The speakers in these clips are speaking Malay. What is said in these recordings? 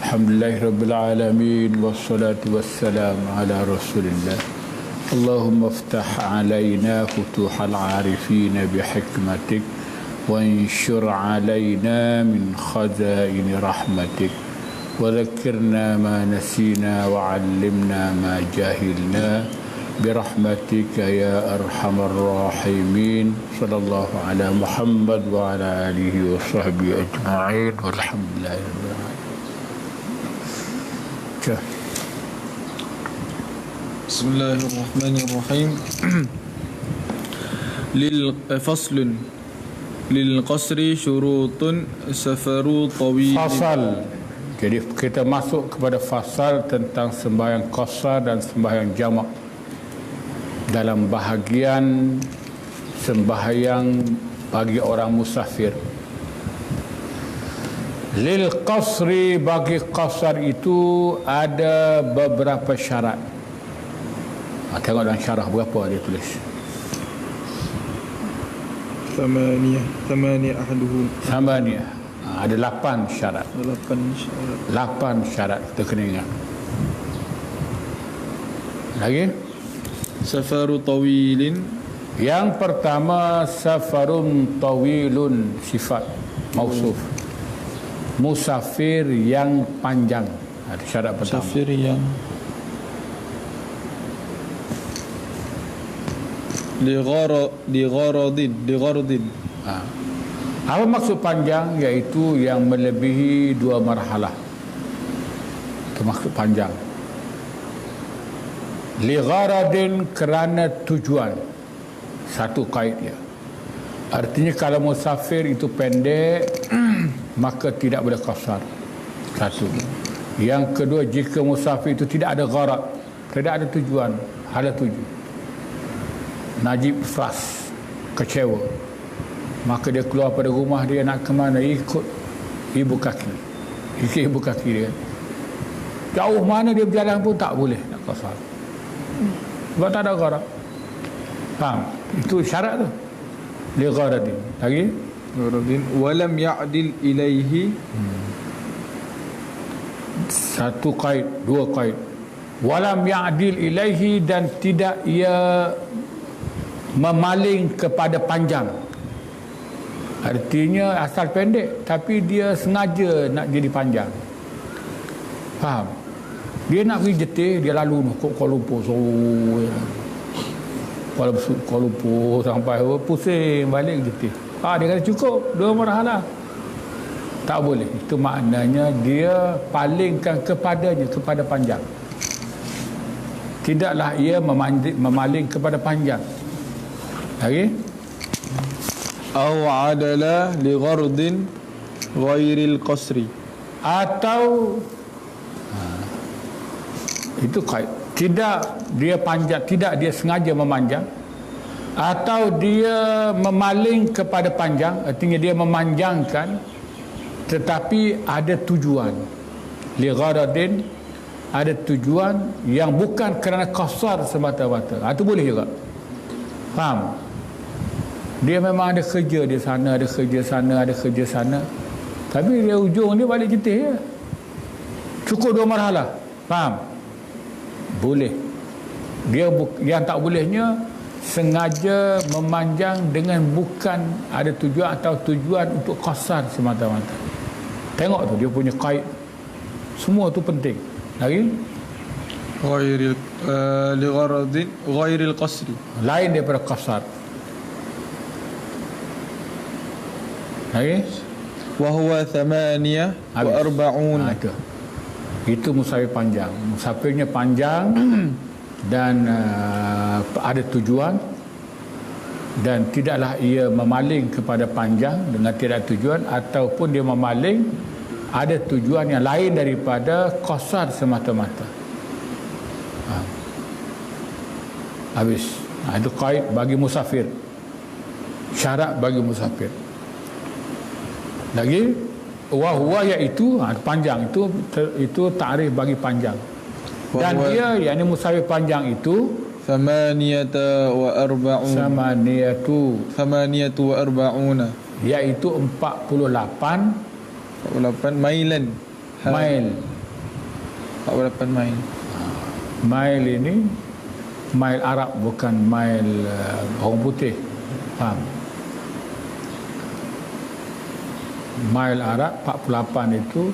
Alhamdulillahi Rabbil Alamin. Wassalatu wassalamu ala Rasulillah. Allahumma aftah alayna futuhal arifin bihikmatik wa anshur alayna min khazain rahmatik wa dhakkirna ma nasina wa 'allimna ma jahilna birahmatika ya arhamar rahimin. Sallallahu ala Muhammad wa ala alihi wa sahbihi ajma'in. Walhamdulillahi rabbil alamin. Bismillahirrahmanirrahim. Faslun lil qasri syurutun safaru tawil. Fasal. Jadi kita masuk kepada fasal tentang sembahyang qasar dan sembahyang jamak dalam bahagian sembahyang bagi orang musafir. Lil qasri, bagi qasar itu ada beberapa syarat. Tengok dalam syarah berapa dia tulis. Thamaniyah ahaduhu. Thamaniyah. Ada 8 syarat. 8 syarat kita kena ingat. Lagi? Safaru tawilin. Yang pertama safarun tawilun, sifat mausuf. Musafir yang panjang. Ada syarat pertama. Musafir yang Ligharadin. Apa maksud panjang? Iaitu yang melebihi 2 marhalah. Itu maksud panjang. Ligharadin, kerana tujuan. Satu kaid dia. Artinya kalau musafir itu pendek maka tidak boleh qasar. Satu. Yang kedua, jika musafir itu tidak ada gharad, tidak ada tujuan, hala tuju, najib fras, kecewa, maka dia keluar pada rumah dia nak ke mana, ikut ibu kaki dia. Jauh mana dia berjalan pun tak boleh nak qasar, sebab tak ada gharad. Faham? Itu syarat tu. Li gharadin. Lagi? Gharadin walam ya'dil ilaihi. Satu qaid, 2 qaid. Walam ya'dil ilaihi, dan tidak ia memaling kepada panjang. Artinya asal pendek tapi dia sengaja nak jadi panjang. Faham? Dia nak pergi Jetih, dia lalu Kuala Lumpur, Kuala Lumpur sampai pusing balik Jetih. Dia kata cukup 2 marhalah. Tak boleh. Itu maknanya dia palingkan kepada panjang. Tidaklah ia memaling kepada panjang. Lagi? Au adala li ghardin ghairil qasri. Atau itu kaid. Tidak dia panjang, tidak dia sengaja memanjang, atau dia memaling kepada panjang, artinya dia memanjangkan tetapi ada tujuan. Li gharadin, ada tujuan yang bukan kerana qasar semata-mata. Itu boleh juga. Faham? Dia memang ada kerja di sana, ada kerja sana, tapi dia ujung dia balik Jetih ya. Cukup 2 marhalah. Faham? Boleh. Dia yang tak bolehnya sengaja memanjang dengan bukan ada tujuan atau tujuan untuk qasar semata-mata. Tengok tu dia punya qaid. Semua tu penting. Lagi? Ghairil li gharadin ghairil qasri. Lain daripada qasar. Lagi? Wa huwa 48. Itu musafir panjang. Musafirnya panjang dan ada tujuan, dan tidaklah ia memaling kepada panjang dengan tidak tujuan, ataupun dia memaling ada tujuan yang lain daripada qasar semata-mata. Habis. Itu qaid bagi musafir. Syarat bagi musafir. Lagi? Wahwa, iaitu panjang, itu ta'rif bagi panjang. Dan dia yakni musafir panjang itu 48 iaitu 48 mailan. mail. 48 mil. Mile ini mile Arab, bukan mile orang putih. Faham? Mile Arab 48 itu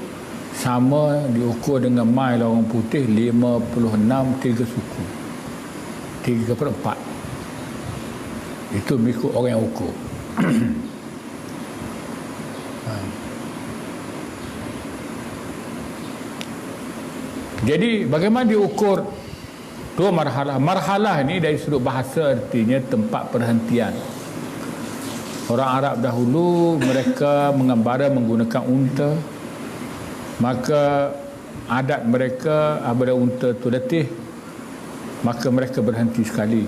sama diukur dengan mile orang putih 56 3 suku. 3/4. Itu mengikut orang yang ukur. Jadi bagaimana diukur dua marhalah? Marhalah ni dari sudut bahasa artinya tempat perhentian. Orang Arab dahulu mereka mengembara menggunakan unta. Maka adat mereka apabila unta tu letih, maka mereka berhenti sekali.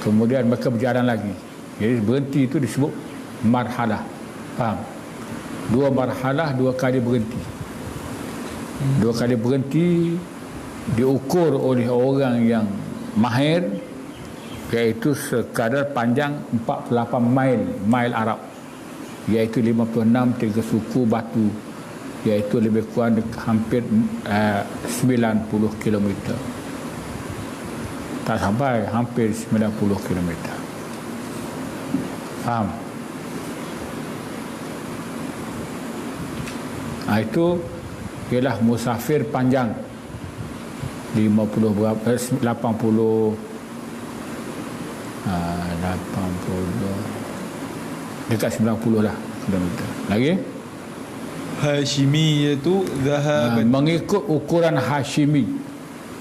Kemudian mereka berjalan lagi. Jadi berhenti itu disebut marhalah. Faham? Dua marhalah, dua kali berhenti. Dua kali berhenti diukur oleh orang yang mahir, iaitu sekadar panjang 48 mile Arab, iaitu 56 3 suku batu, iaitu lebih kurang hampir 90 km. Tak sampai, hampir 90 km. Faham? Itu ialah musafir panjang 50 berapa 80 dekat 90 lah kilometer. Lagi Hashimiyatu dhahaban. mengikut ukuran Hashimi.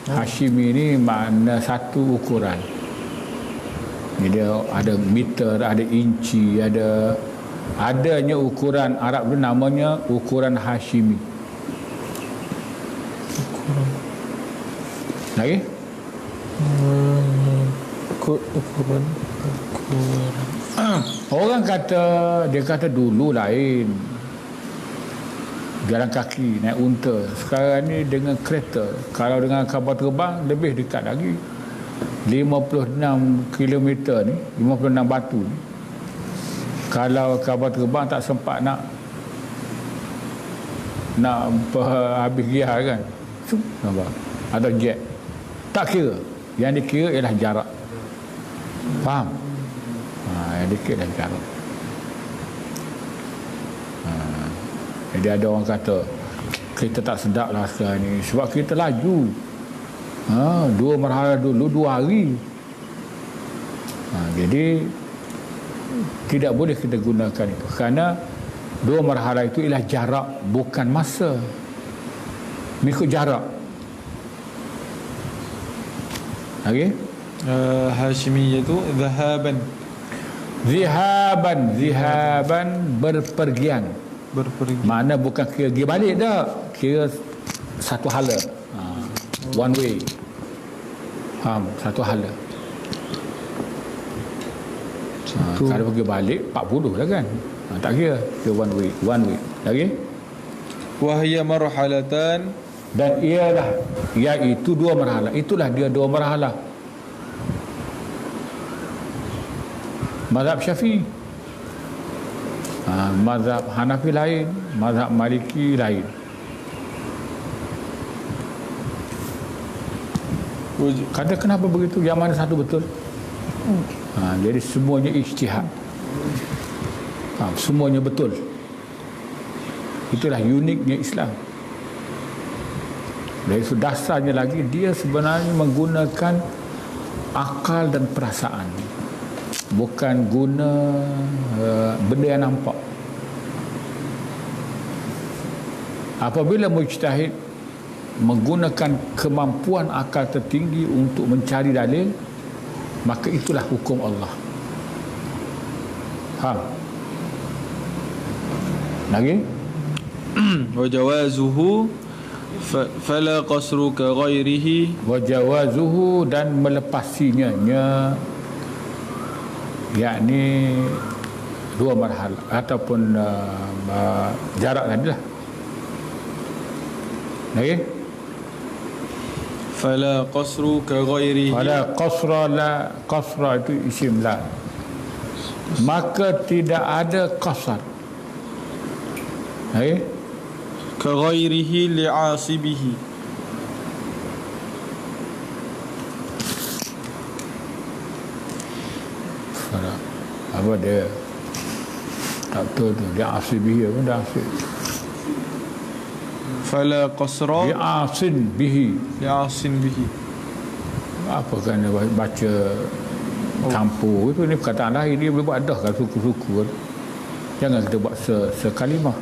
Hashimi ni makna satu ukuran. Jadi ada meter, ada inci, adanya ukuran Arab tu namanya ukuran Hashimi. Lagi? Ukuran. Orang kata, dia kata dulu lain, jalan kaki, naik unta. Sekarang ni dengan kereta. Kalau dengan kapal terbang lebih dekat lagi. 56 km ni, 56 batu ni, kalau kapal terbang tak sempat nak habis gear kan, nampak? Atau jet, tak kira. Yang dikira ialah jarak. Faham? Yang dikira ialah jarak. Jadi ada orang kata kita tak sedap lah sekarang ni sebab kita laju. Dua marhalah dulu 2 hari. Jadi tidak boleh kita gunakan itu, kerana dua marhalah itu ialah jarak, bukan masa. Mengikut jarak. Okey? Hashimiyatu dhahaban. Zihaban berpergian. Makna bukan kira pergi balik dah, kira satu hala. One way. Faham? Satu hala. Kalau pergi balik 40 lah kan. Tak kira, kira one way. Lagi? Wahya marhalatan. Dan iaitu dua marhalah. Itulah dia dua marhalah. Mazhab Syafi'i, mazhab Hanafi lain, mazhab Maliki lain. Kata kenapa begitu? Yang mana satu betul? Jadi semuanya ijtihad. Semuanya betul. Itulah uniknya Islam. Dari itu dasarnya lagi, dia sebenarnya menggunakan akal dan perasaan, bukan guna benda yang nampak. Apabila mujtahid menggunakan kemampuan akal tertinggi untuk mencari dalil, maka itulah hukum Allah. Lagi? Wajawazuhu fala qasru ka ghairihi. Wajawazuhu, dan melepasinya, yakni dua marhalah ataupun jarak tadi lah. Lagi? Fala qasru ka ghairihi. Fala qasra itu isim la. Maka tidak ada qasar. Lagi? Ka كغيره لعاصبه. Apa dia tak betul tu, dia asibihi apa dah asib, فلا قصر dia asin bihi. لعاص به. Apa kan dia baca campur itu, ni perkataan lain, dia boleh buat dah kan suku-suku kan. Jangan kita buat sekalimah.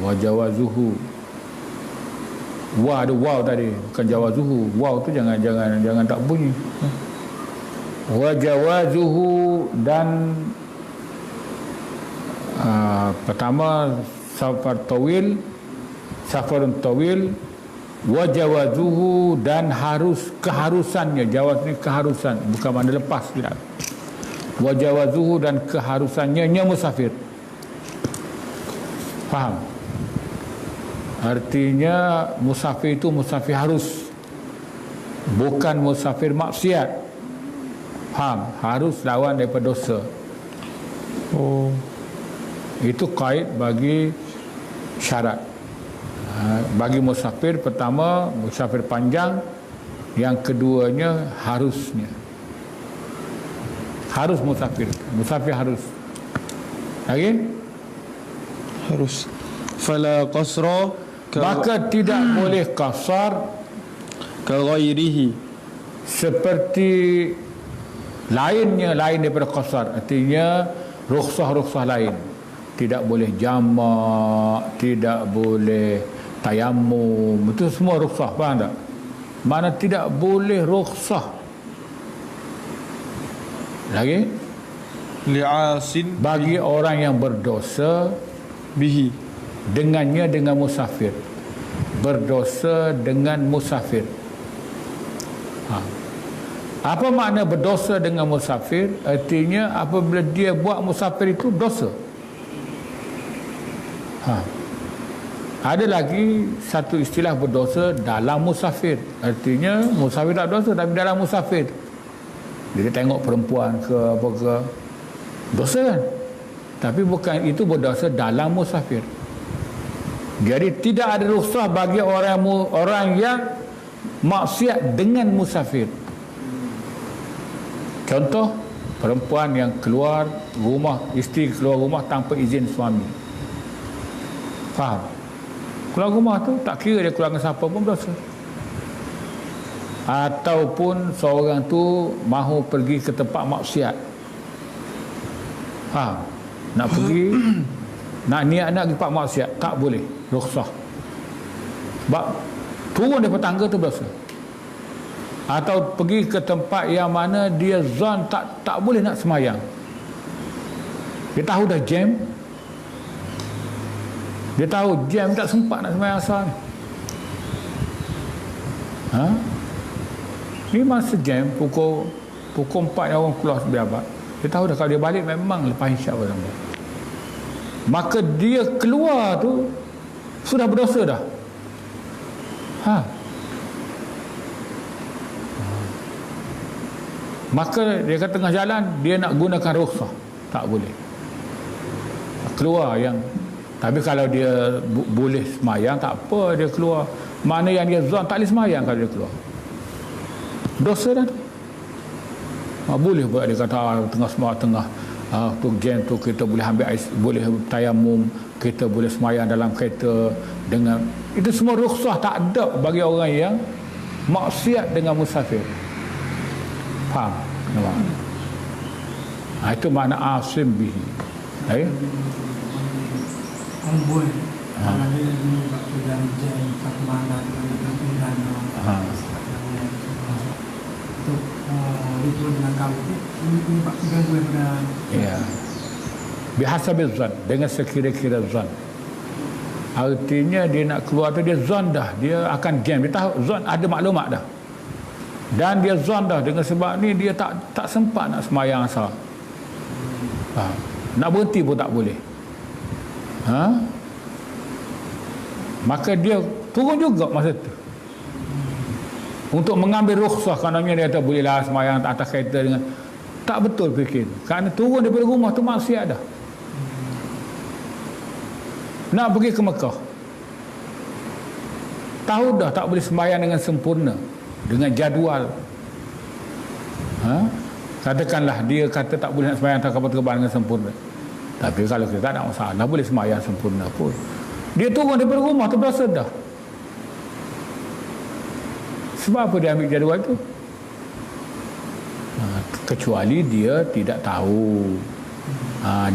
Wajawazuhu, wa ada waw tadi, bukan jawazuhu. Waw tu jangan tak bunyi. Wajawazuhu, dan pertama safarun tawil, wajawazuhu, dan keharusannya. Jawaz ni keharusan, bukan mana lepas tidak. Wajawazuhu, dan keharusannya musafir. Faham? Artinya musafir itu musafir harus, bukan musafir maksiat. Faham? Harus lawan daripada dosa. Itu kait bagi syarat. Bagi musafir, pertama musafir panjang, yang keduanya harusnya. Harus musafir harus. Lagi? Harus. فلا قصر Maka tidak boleh kasar كغيره. seperti lain daripada kasar. Artinya rukhsah lain. Tidak boleh jamak, tidak boleh tayamum, itu semua rukhsah. Faham tak? Mana tidak boleh rukhsah lagi لعاص bagi orang yang berdosa به. dengannya, dengan musafir. Berdosa dengan musafir. Apa makna berdosa dengan musafir? Artinya apabila dia buat musafir itu dosa. Ada lagi satu istilah berdosa dalam musafir. Artinya musafir tak dosa, tapi dalam musafir dia tengok perempuan ke apa ke, dosa kan? Tapi bukan itu berdosa dalam musafir. Jadi tidak ada rukhsah bagi orang yang maksiat dengan musafir. Contoh, perempuan yang keluar rumah, isteri keluar rumah tanpa izin suami. Faham? Keluar rumah tu tak kira dia keluar dengan siapa pun dosa. Ataupun seorang tu mahu pergi ke tempat maksiat. Faham? Nak pergi, nak niat nak pergi tempat maksiat, tak boleh. Rukhsah. Sebab turun daripada tangga tu dosa. Atau pergi ke tempat yang mana dia zon tak boleh nak semayang. Dia tahu dah jam. Dia tahu jam, tak sempat nak semayang asal ni. Ni masa jam pukul 4 yang orang keluar sebiabat. Dia tahu dah kalau dia balik memang lepas isyak bersama. Maka dia keluar tu sudah berdosa dah. Maka dia kata tengah jalan dia nak gunakan rukhsah, tak boleh. Keluar yang, tapi kalau dia boleh semayang tak apa, dia keluar. Mana yang dia zon tak boleh semayang kalau dia keluar, dosa dah tu. Boleh pula dia kata tengah semayang, tu jam tu kita boleh ambil ais, boleh tayamum, kita boleh semayang dalam kereta dengan itu semua rukhsah. Tak ada bagi orang yang maksiat dengan musafir. Faham? Nampak? Itu makna asim bihi. Amboi. Kalau dia waktu dalam jam tak mana dan untuk itu dengan kamu ini pak ganggu pada. Ya. Bihasabil zan, dengan sekira-kira zan. Artinya dia nak keluar tu dia zon dah, dia akan jam, dia tahu zon ada maklumat dah. Dan dia zon dah, dengan sebab ni dia tak sempat nak semayang asar. Nak berhenti pun tak boleh. Maka dia turun juga masa tu untuk mengambil rukhsah. Kanannya dia kata bolehlah semayang atas kereta dengan, tak betul fikir. Kerana turun daripada rumah tu maksiat dah. nak pergi ke Mekah, tahu dah tak boleh sembahyang dengan sempurna, dengan jadual. Katakanlah dia kata tak boleh nak sembahyang tak kapal terbang dengan sempurna, tapi kalau kita tak ada masalah, boleh sembahyang sempurna pun. Dia turun daripada rumah terbiasa dah. Sebab apa dia ambil jadual tu? Kecuali dia tidak tahu.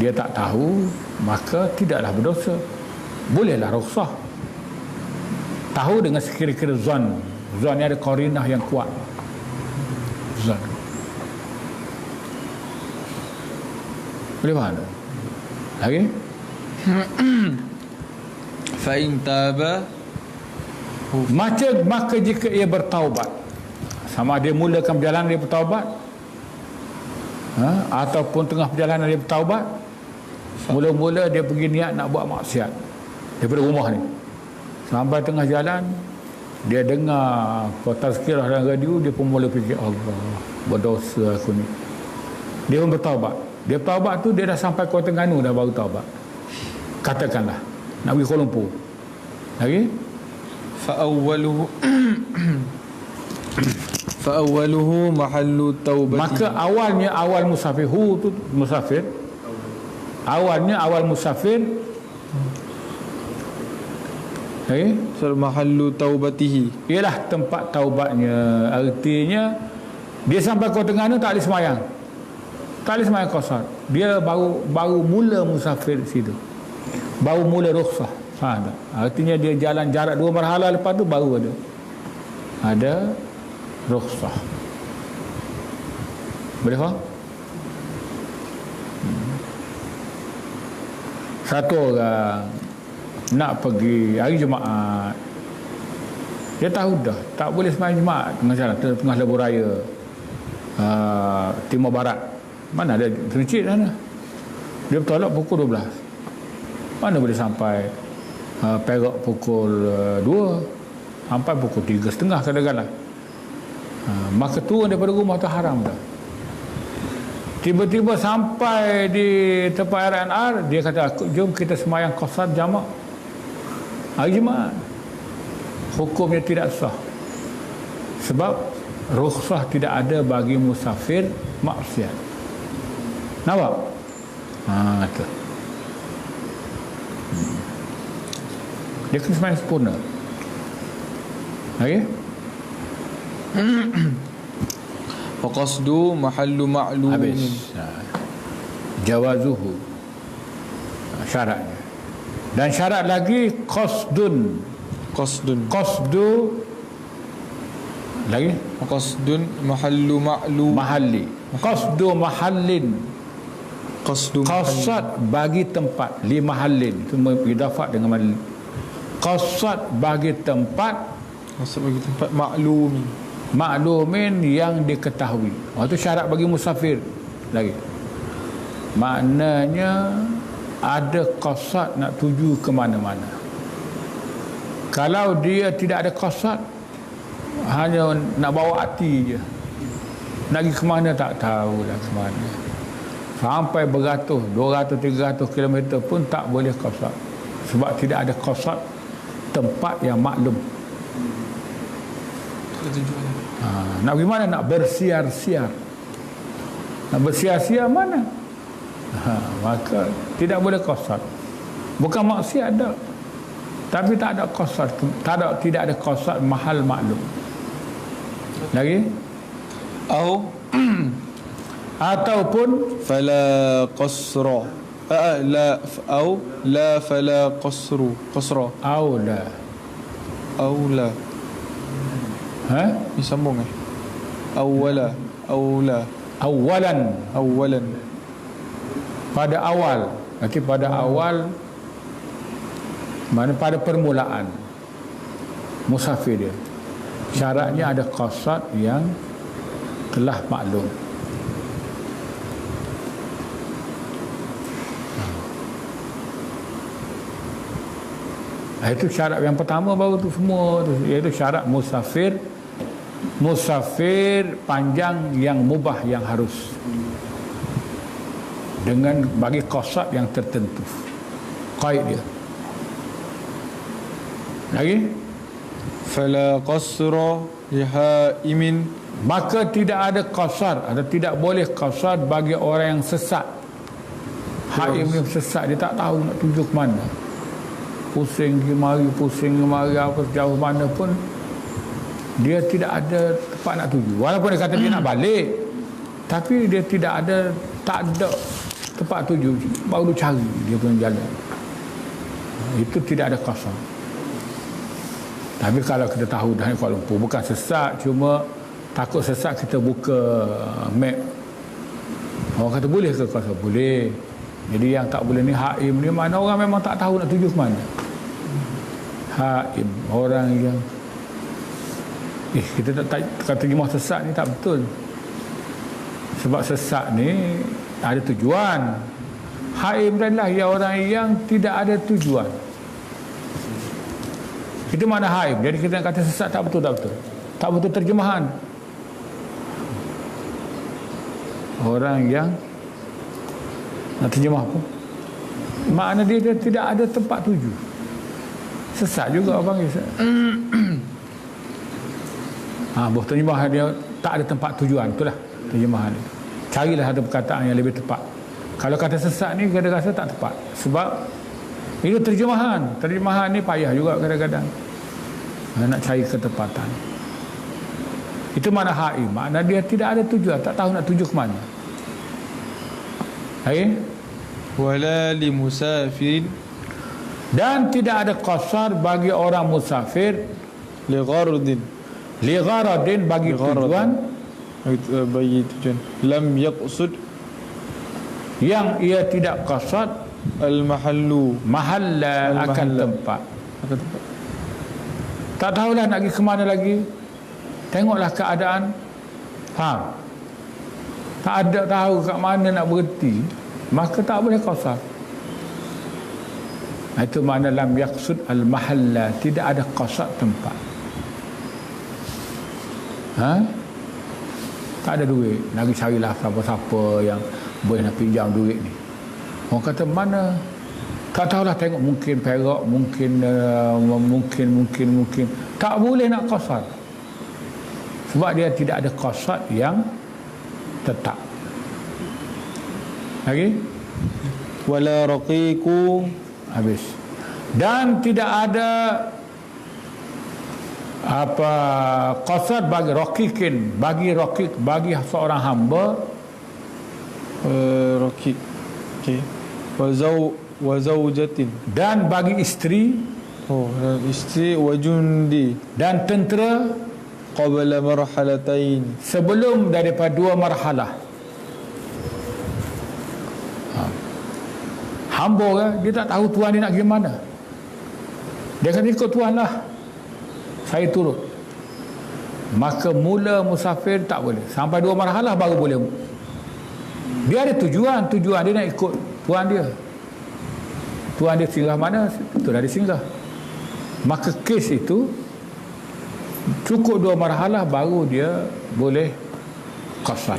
Dia tak tahu, maka tidaklah berdosa. Bolehlah rukhsah. Tahu dengan sekira-kira zon. Zon ni ada qarinah yang kuat. Zon. Boleh faham? Lagi? Fa'in taba Maka jika ia bertaubat, sama dia mulakan perjalanan dia bertaubat, ataupun tengah perjalanan dia bertaubat, mula-mula dia pergi niat nak buat maksiat daripada rumah ni, sampai tengah jalan dia dengar tazkirah dalam radio, dia pun mula fikir, Allah, berdosa aku ni. Dia pun bertaubat. Dia bertaubat tu dia dah sampai Kota Terengganu dah baru taubat. Katakanlah nak pergi Kuala Lumpur lagi, fa'awwaluhu mahallu taubati. maka awalnya awal musafir, tu musafir, awalnya awal musafir, mahallu taubatihi, ialah tempat taubatnya. Artinya dia sampai Kota Terengganu tak boleh sembahyang, tak boleh sembahyang qasar. Dia baru mula musafir situ, baru mula rukhsah. Faham tak? Artinya dia jalan jarak 2 marhalah, lepas tu baru ada rukhsah. Boleh faham? Satu orang nak pergi hari Jumaat, dia tahu dah tak boleh sembahyang Jumaat tengah jalan, tengah lebuh raya Timur Barat. Mana ada masjid sana? Dia bertolak pukul 12. Mana boleh sampai Perak pukul 2, sampai pukul 3.30 kadang-kadang. Maka turun daripada rumah tu haram dah. Tiba-tiba sampai di tempat RNR, dia kata, jom kita sembahyang qasar jamak hari Jumaat. Hukumnya tidak sah, sebab rukhsah tidak ada bagi musafir maksiat. Nampak? Tu. Dia kena sembahyang sempurna. Okey? Faqasdu mahallu ma'lumin. Habis. Jawazuhu. Syaratnya. Dan syarat lagi qasdun. Qasdu lagi? Qasdun mahallu ma'lum. Mahalli. Qasdu mahallin. Qasad bagi tempat, li mahallin. Itu idafat dengan mahallin. Qasad bagi tempat, maklumin yang diketahui. Itu syarat bagi musafir lagi. Maknanya ada qasad nak tuju ke mana-mana. Kalau dia tidak ada qasad, hanya nak bawa hati je, nak pergi ke mana tak tahu dah ke mana, sampai beratus, 200, 300 km pun tak boleh qasad, sebab tidak ada qasad tempat yang maklum. Nak pergi mana? Nak bersiar-siar. Nak bersiar-siar mana? Maka tidak boleh qasad. Bukan maksiat dah, tapi tak ada qasad, tidak ada qasad mahal maklum. Lagi? Ataupun fala qasra, la fala qasra aula. Disambung awalan pada awal. Nanti pada awal, mana pada permulaan musafir dia, syaratnya ada qasad yang telah maklum. Itu syarat yang pertama, baru tu semua tu, iaitu syarat musafir panjang yang mubah, yang harus dengan bagi qasad yang tertentu, qaid dia. Lagi? فلا قصر لحائم Maka tidak ada qasar, atau tidak boleh qasar bagi orang yang sesat. Haim ni sesat, dia tak tahu nak tuju ke mana. Pusing ke mari, apa sejauh mana pun dia tidak ada tempat nak tuju. Walaupun dia kata dia nak balik, tapi dia tak ada tempat tuju, baru cari dia punya jalan. Itu tidak ada qasar. Tapi kalau kita tahu dah ni Kuala Lumpur bukan sesat, cuma takut sesat, kita buka map. Orang kata boleh ke qasar? Boleh. Jadi yang tak boleh ni haim ni, mana orang memang tak tahu nak tuju ke mana. Haim, orang yang kita tak kata terjemah sesat ni tak betul. Sebab sesat ni ada tujuan. Haim adalah ya orang yang tidak ada tujuan. Itu mana haim. Jadi kita nak kata sesat tak betul. Tak betul terjemahan. Orang yang nak terjemah apa? Makna dia tidak ada tempat tuju. Sesat juga orang panggil. Boleh terjemahan dia tak ada tempat tujuan. Itulah terjemahan dia. Carilah satu perkataan yang lebih tepat. Kalau kata sesat ni kadang-kadang rasa tak tepat. Sebab itu terjemahan. Terjemahan ni payah juga kadang-kadang. Nak cari ketepatan. Itu mana haim. Makna dia tidak ada tujuan. Tak tahu nak tuju ke mana. ولا لمسافر Dan tidak ada qasar bagi orang musafir لغرض bagi tujuan لم يقصد yang ia tidak qasad mahalla akan tempat. Tak tahulah nak pergi ke mana lagi. Tengoklah keadaan. Faham? Tak ada tahu kat mana nak berhenti, maka tak boleh qasar. Itu makna lam yaqsud al mahalla, tidak ada qasad tempat. Tak ada duit, lagi carilah siapa-siapa yang boleh nak pinjam duit ni. Orang kata mana? Tak tahulah, tengok mungkin Perak, mungkin tak boleh nak qasar. Sebab dia tidak ada qasad yang tetap. Lagi? Wala raqiqu, habis. Dan tidak ada qasad bagi raqiqin, bagi seorang hamba. Raqiq. Okey. Wa zawjatin. Dan bagi isteri. Isteri wa jundi. Dan tentera. Qabla marhalatain, sebelum daripada dua marhalah. Hamba kan, dia tak tahu tuan dia nak pergi mana. Dia kata ikut tuan lah, saya turut. Maka mula musafir tak boleh, sampai dua marhalah baru boleh. Dia ada tujuan dia nak ikut tuan dia. Tuan dia singgah mana, itulah dia singgah. Maka kes itu cukup dua marhalah baru dia boleh qasar.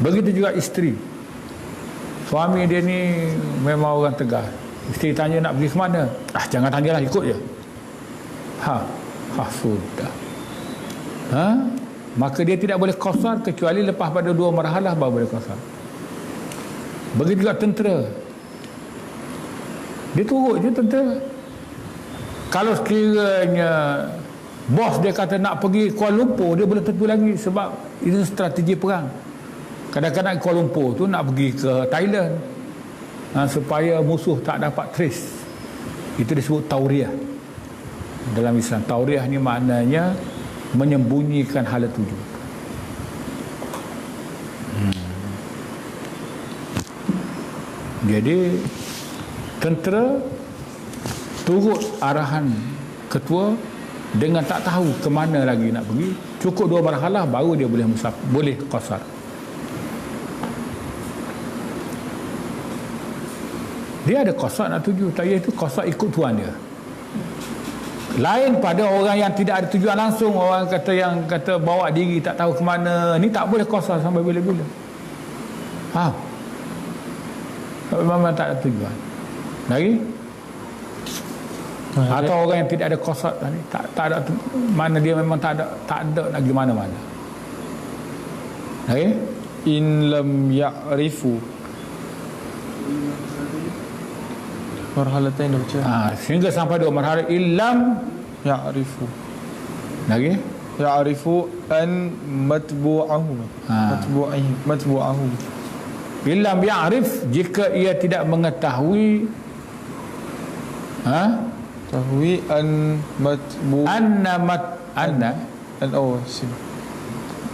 Begitu juga isteri. Suami dia ni memang orang tegas. Isteri tanya nak pergi ke mana? Jangan tanyalah, ikut je. Sudah. Maka dia tidak boleh qasar kecuali lepas pada dua marhalah baru boleh qasar. Begitu juga tentera. Dia turut je tentera. Kalau sekiranya bos dia kata nak pergi Kuala Lumpur, dia boleh tentu lagi, sebab itu strategi perang. Kadang-kadang Kuala Lumpur tu nak pergi ke Thailand, supaya musuh tak dapat trace. Itu disebut tauriah dalam Islam. Tauriah ni maknanya menyembunyikan hala tuju. Jadi tentera turut arahan ketua dengan tak tahu ke mana lagi nak pergi. Cukup dua marhalah baru dia boleh qasar. Dia ada qasar nak tuju, tak iaitu qasar ikut tuan dia. Lain pada orang yang tidak ada tujuan langsung, orang kata bawa diri tak tahu ke mana, ni tak boleh qasar sampai bila-bila. Memang tak ada tujuan. Lagi? Atau orang yang tidak ada qasad tadi, tak ada mana dia memang tak ada nak pergi mana-mana. Okey? In lam ya'rifu. Marhalatain dah baca. Sehingga sampai dua marhalah illam Ya'rifu. lagi. Ya'rifu an matbu'ahum. Matbu'ahum. Illam ya'rif, jika ia tidak mengetahui Tahwi an anna sim.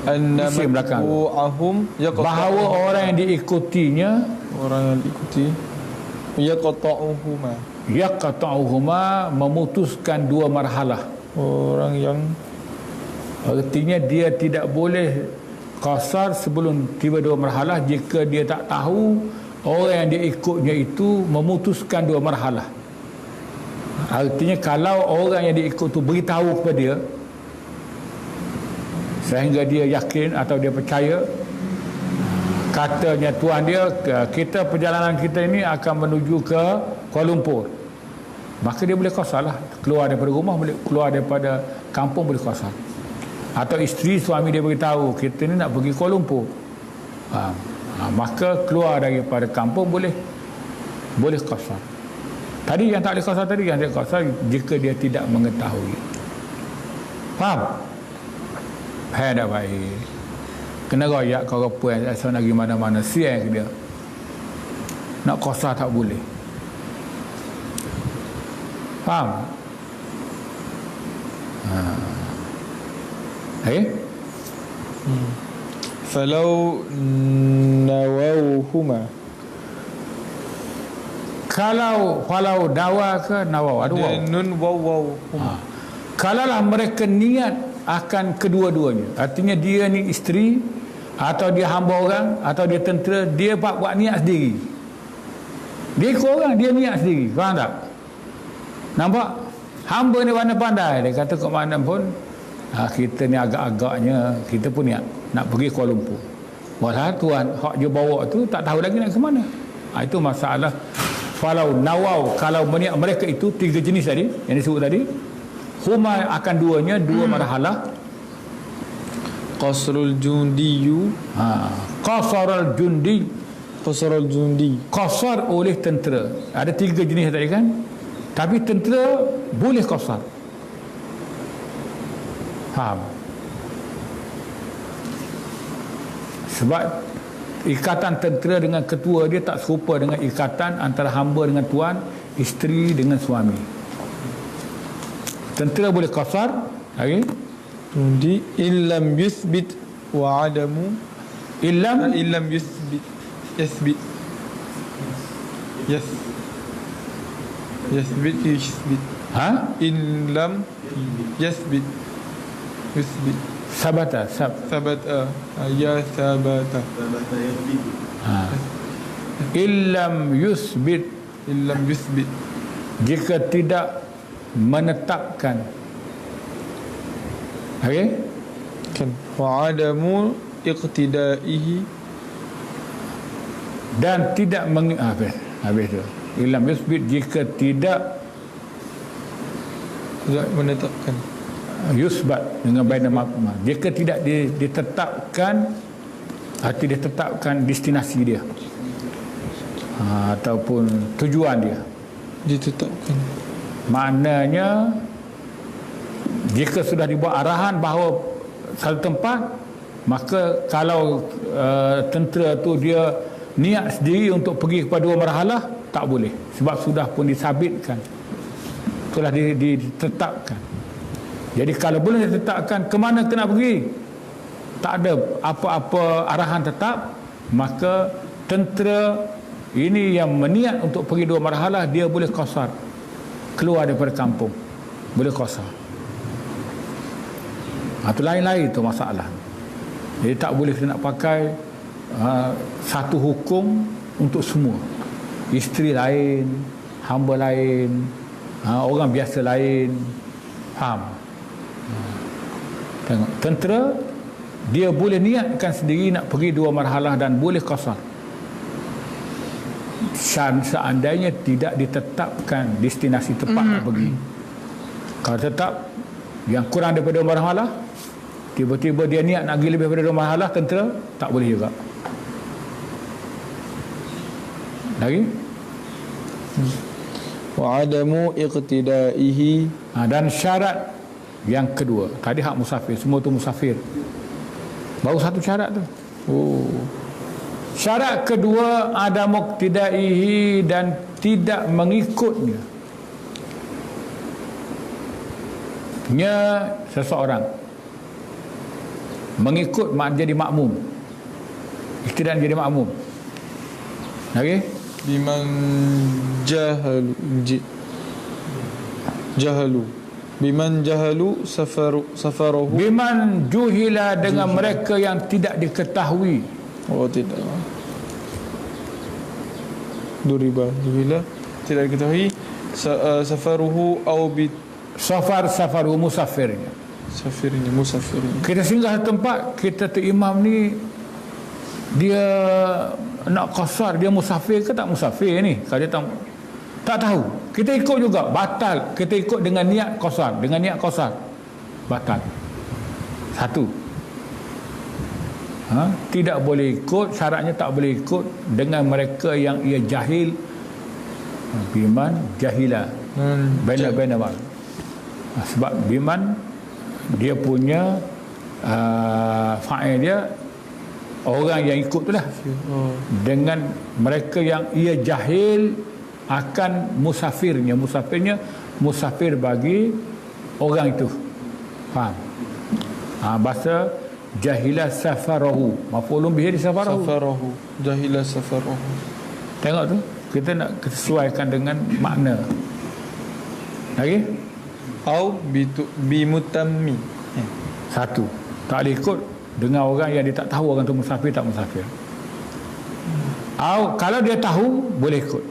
Anna Isim belakang. matbu'ahum bahawa orang yang diikutinya yaqta'uhuma memutuskan dua marhalah. Orang yang Artinya dia tidak boleh qasar sebelum tiba dua marhalah jika dia tak tahu orang yang dia ikutnya itu memutuskan dua marhalah. Artinya kalau orang yang dia ikut tu beritahu kepada dia sehingga dia yakin atau dia percaya, katanya tuan dia, kita perjalanan kita ini akan menuju ke Kuala Lumpur, maka dia boleh qasar lah. Keluar daripada rumah, boleh keluar daripada kampung, boleh qasar. Atau isteri suami dia beritahu kita ni nak pergi Kuala Lumpur, maka keluar daripada kampung boleh qasar. Tadi yang tak boleh qasar tadi, yang dia qasar jika dia tidak mengetahui. Faham? Tak baik. Kena royak kau apa yang asal nak pergi mana-mana, siang dia nak qasar tak boleh. Faham? falau nawauhuma. Kalau dawa ke nawaw ada waw. Nun waw huma. Kalaulah mereka niat akan kedua-duanya, artinya dia ni isteri atau dia hamba orang atau dia tentera, dia buat niat sendiri. Dia ikut orang, dia niat sendiri. Faham tak? Nampak? Hamba ni mana pandai, dia kata ke mana pun kita ni agak-agaknya kita pun nak pergi Kuala Lumpur. Walau tuan hak dia bawa tu tak tahu lagi nak ke mana. Itu masalah. Falau nawau, kalau mereka itu tiga jenis tadi yang disebut tadi, huma akan duanya, dua marhalah. Qasrul jundiyu. Qasarul jundi. Qasrul jundi. Qasar oleh tentera. Ada tiga jenis tadi kan? Tapi tentera boleh qasar. Faham? Sebab ikatan tentera dengan ketua dia tak serupa dengan ikatan antara hamba dengan tuan, isteri dengan suami. Tentera boleh qasar, okay? Jundi illam yuthbit wa adamu. Illam yuthbit. Yuthbit in lam yuthbit. Sabata ya sabata illam yuthbit jika tidak menetapkan, okey, kan, wa adamu iqtidaihi, dan tidak habis tu. Illam yuthbit jika tidak menetapkan, yusbat dengan baina maf'ul, jika tidak ditetapkan, arti ditetapkan destinasi dia ataupun tujuan dia. Ditetapkan maknanya jika sudah dibuat arahan bahawa satu tempat, maka kalau tentera tu dia niat sendiri untuk pergi kepada dua marhalah, tak boleh, sebab sudah pun disabitkan, telah ditetapkan. Jadi kalau boleh ditetapkan ke mana kena pergi, tak ada apa-apa arahan tetap, maka tentera ini yang meniat untuk pergi dua marhalah, dia boleh qasar, keluar daripada kampung, boleh qasar. Itu lain-lain tu masalah. Jadi tak boleh nak pakai satu hukum untuk semua. Isteri lain, hamba lain, orang biasa lain. Faham? Tengok, tentera dia boleh niatkan sendiri nak pergi dua marhalah dan boleh qasar. seandainya tidak ditetapkan destinasi tempat nak pergi. Kalau tetap yang kurang daripada rumah halah, tiba-tiba dia niat nak pergi lebih daripada rumah halah, tentera tak boleh juga. Lagi? Wa adamu iqtidaihi. Dan syarat yang kedua, tadi hak musafir, semua tu musafir. Baru satu syarat tu. Oh. Syarat kedua, ada muqtidaihi, dan tidak mengikutnya. Seseorang mengikut jadi makmum. Iktidak jadi makmum. Okey? Biman jahalu. Biman jahalu safaruhu. Biman juhila, dengan mereka yang tidak diketahui. Oh, tidak. Duriba juhila, tidak diketahui safaruhu au bi Safaru musafirnya. Musafirnya. Kita singgah tempat, kita tu imam ni dia nak qasar, dia musafir ke tak musafir ni? Kalau dia tak tahu, kita ikut juga, batal. Kita ikut dengan niat qasar, batal. Satu. Tidak boleh ikut, syaratnya tak boleh ikut dengan mereka yang ia jahil. Biman jahila. Bena bang. Sebab biman dia punya fa'il dia orang yang ikut tu lah. Dengan mereka yang ia jahil akan musafirnya musafir bagi orang itu. Faham? Bahasa jahilah safarahu, maf'ulun bihi safarahu. Jahilah safarahu. Tengok tu, kita nak sesuaikan dengan makna. Lagi? Au bimutammi. Satu, tak boleh ikut dengan orang yang dia tak tahu orang tu musafir tak musafir. Kalau dia tahu, boleh ikut.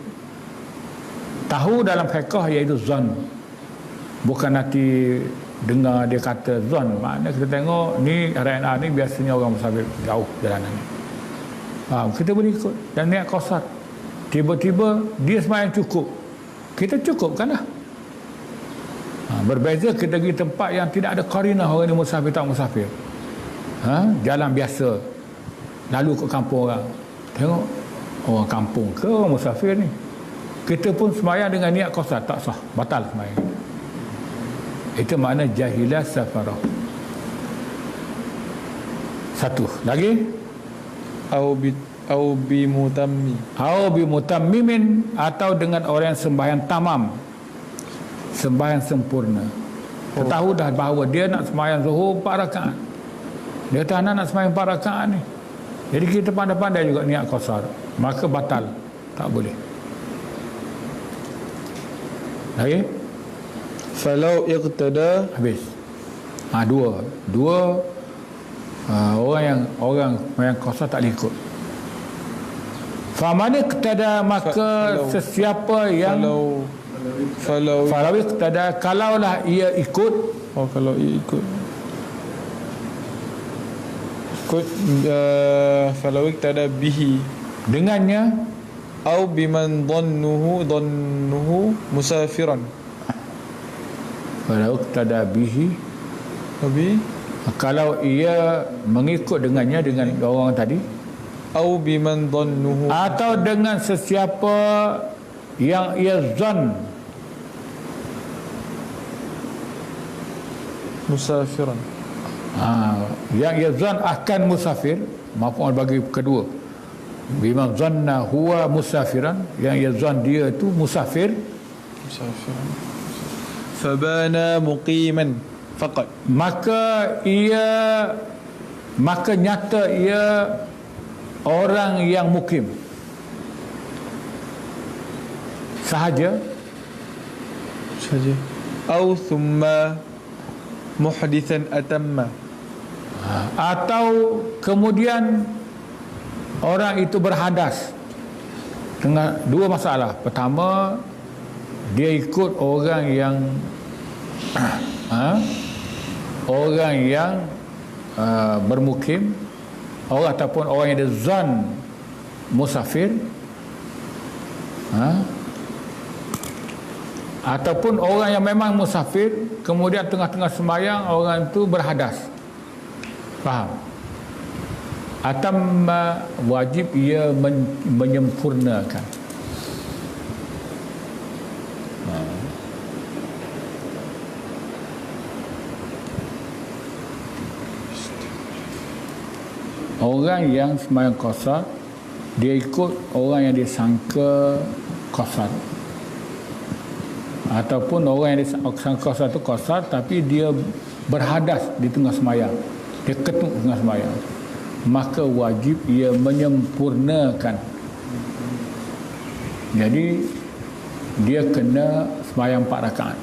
Tahu dalam fiqh iaitu zon. Bukan nanti dengar dia kata zon, makna kita tengok ni RNA ni biasanya orang musafir jauh jalanan. Kita boleh ikut dan niat qasar. Tiba-tiba dia sembahyang cukup, kita cukupkanlah. Berbeza kita pergi tempat yang tidak ada qarinah orang ni musafir tak musafir. Jalan biasa, lalu ke kampung orang, tengok orang kampung ke orang musafir ni, kita pun sembahyang dengan niat qasar, tak sah, batal sembahyang. Itu makna jahilah safarah. Satu lagi, au bimutammimin, atau dengan orang yang sembahyang tamam, sembahyang sempurna. Kita tahu dah bahawa dia nak sembahyang zuhur 4 rakaat, dia tak nak sembahyang 4 rakaat ni, jadi kita pandai-pandai juga niat qasar, maka batal, tak boleh. Lagi? Falau iqtada. Habis. Dua orang yang qasar tak boleh ikut. Famana iqtada, maka sesiapa yang Falau iqtada, kalaulah ia ikut. Kalau ia ikut falau iqtada bihi, dengannya. au biman dhannuhu musafiran. Falau iqtada bihi, kalau ia mengikut dengannya, dengan orang tadi, au biman dhannuhu, atau dengan sesiapa yang ia zan musafiran. Yang ia zan akan musafir, maf'ul bagi kedua. Bima zanna huwa musafiran, yang ia zan dia tu musafir. Fabana muqiman faqat, maka nyata ia orang yang mukim sahaja. Au thumma muhdithan atamma, atau kemudian orang itu berhadas dengan 2 masalah. Pertama, dia ikut orang yang bermukim, ataupun orang yang ada zan musafir. Ha? Ataupun orang yang memang musafir, kemudian tengah-tengah sembahyang orang itu berhadas. Faham? Atam wajib ia menyempurnakan. Orang yang sembahyang qasar, dia ikut orang yang disangka qasar. Ataupun orang yang disangka qasar itu qasar tapi dia berhadas di tengah sembahyang. Dia ketuk tengah sembahyang. Maka wajib ia menyempurnakan. Jadi dia kena sembahyang 4 rakaat.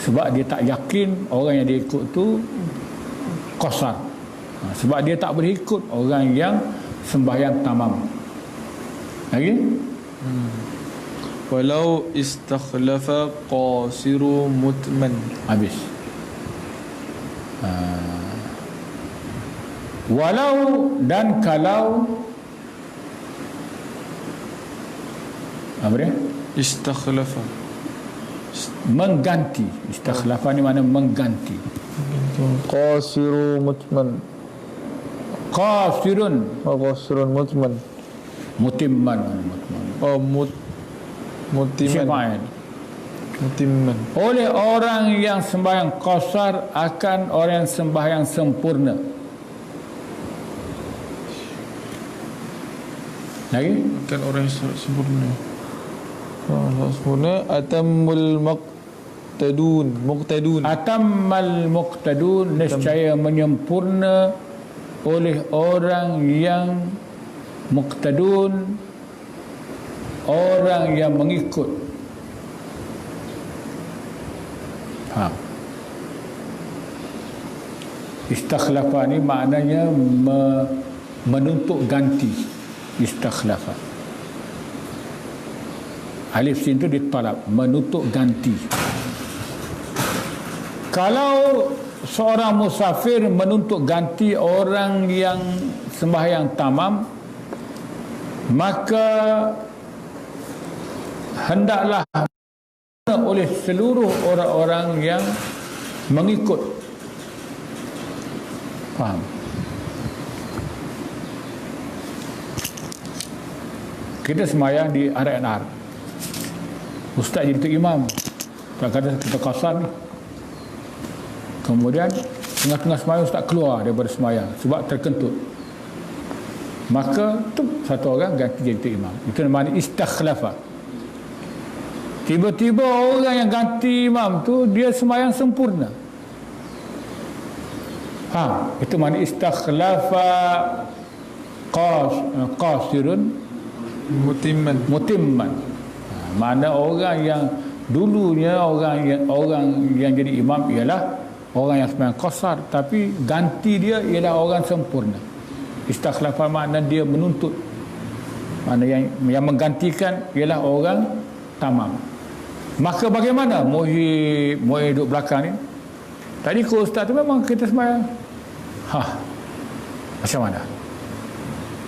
Sebab dia tak yakin orang yang dia ikut tu qasar. Sebab dia tak boleh ikut orang yang sembahyang tamam. Lagi? Walau istakhlafa qasiru mutman. Habis. Walau dan kalau apa dia? Istakhlafa. Mengganti. Istakhlafa ni mana mengganti. Qasiru mutman. Qasirun Qasirun mutman. mutimman. Oh, mutiman. Siapa? Mutiman. Oleh orang yang sembahyang qasar akan orang yang sembahyang sempurna. Lagi? Kan orang yang sempurna. Allah sempurna. Atamul muqtadun. Atammal muqtadun, nescaya menyempurna oleh orang yang muqtadun, orang yang mengikut. Istakhlafa ni maknanya menuntut ganti. Istakhlafa, alif sin tu ditolak, menuntut ganti. Kalau seorang musafir menuntut ganti orang yang sembahyang tamam, maka hendaklah oleh seluruh orang-orang yang mengikut. Faham? Kita sembahyang di RNR, ustaz jadi imam, kadang-kadang kita qasar ni. Kemudian tengah-tengah sembahyang ustaz keluar daripada sembahyang sebab terkentut, maka tu satu orang ganti jadi imam. Itu namanya istakhlafa. Tiba-tiba orang yang ganti imam tu dia sembahyang sempurna. Itu makna istakhlafa qasirun mutimman. Mana orang yang dulunya orang yang jadi imam ialah orang yang sembahyang qasar, tapi ganti dia ialah orang sempurna. Istakhlafa makna dia menuntut. Mana yang menggantikan ialah orang tamam. Maka bagaimana Muhyi duduk belakang ni? Tadi ke ustaz tu memang kita sembahyang. Macam mana?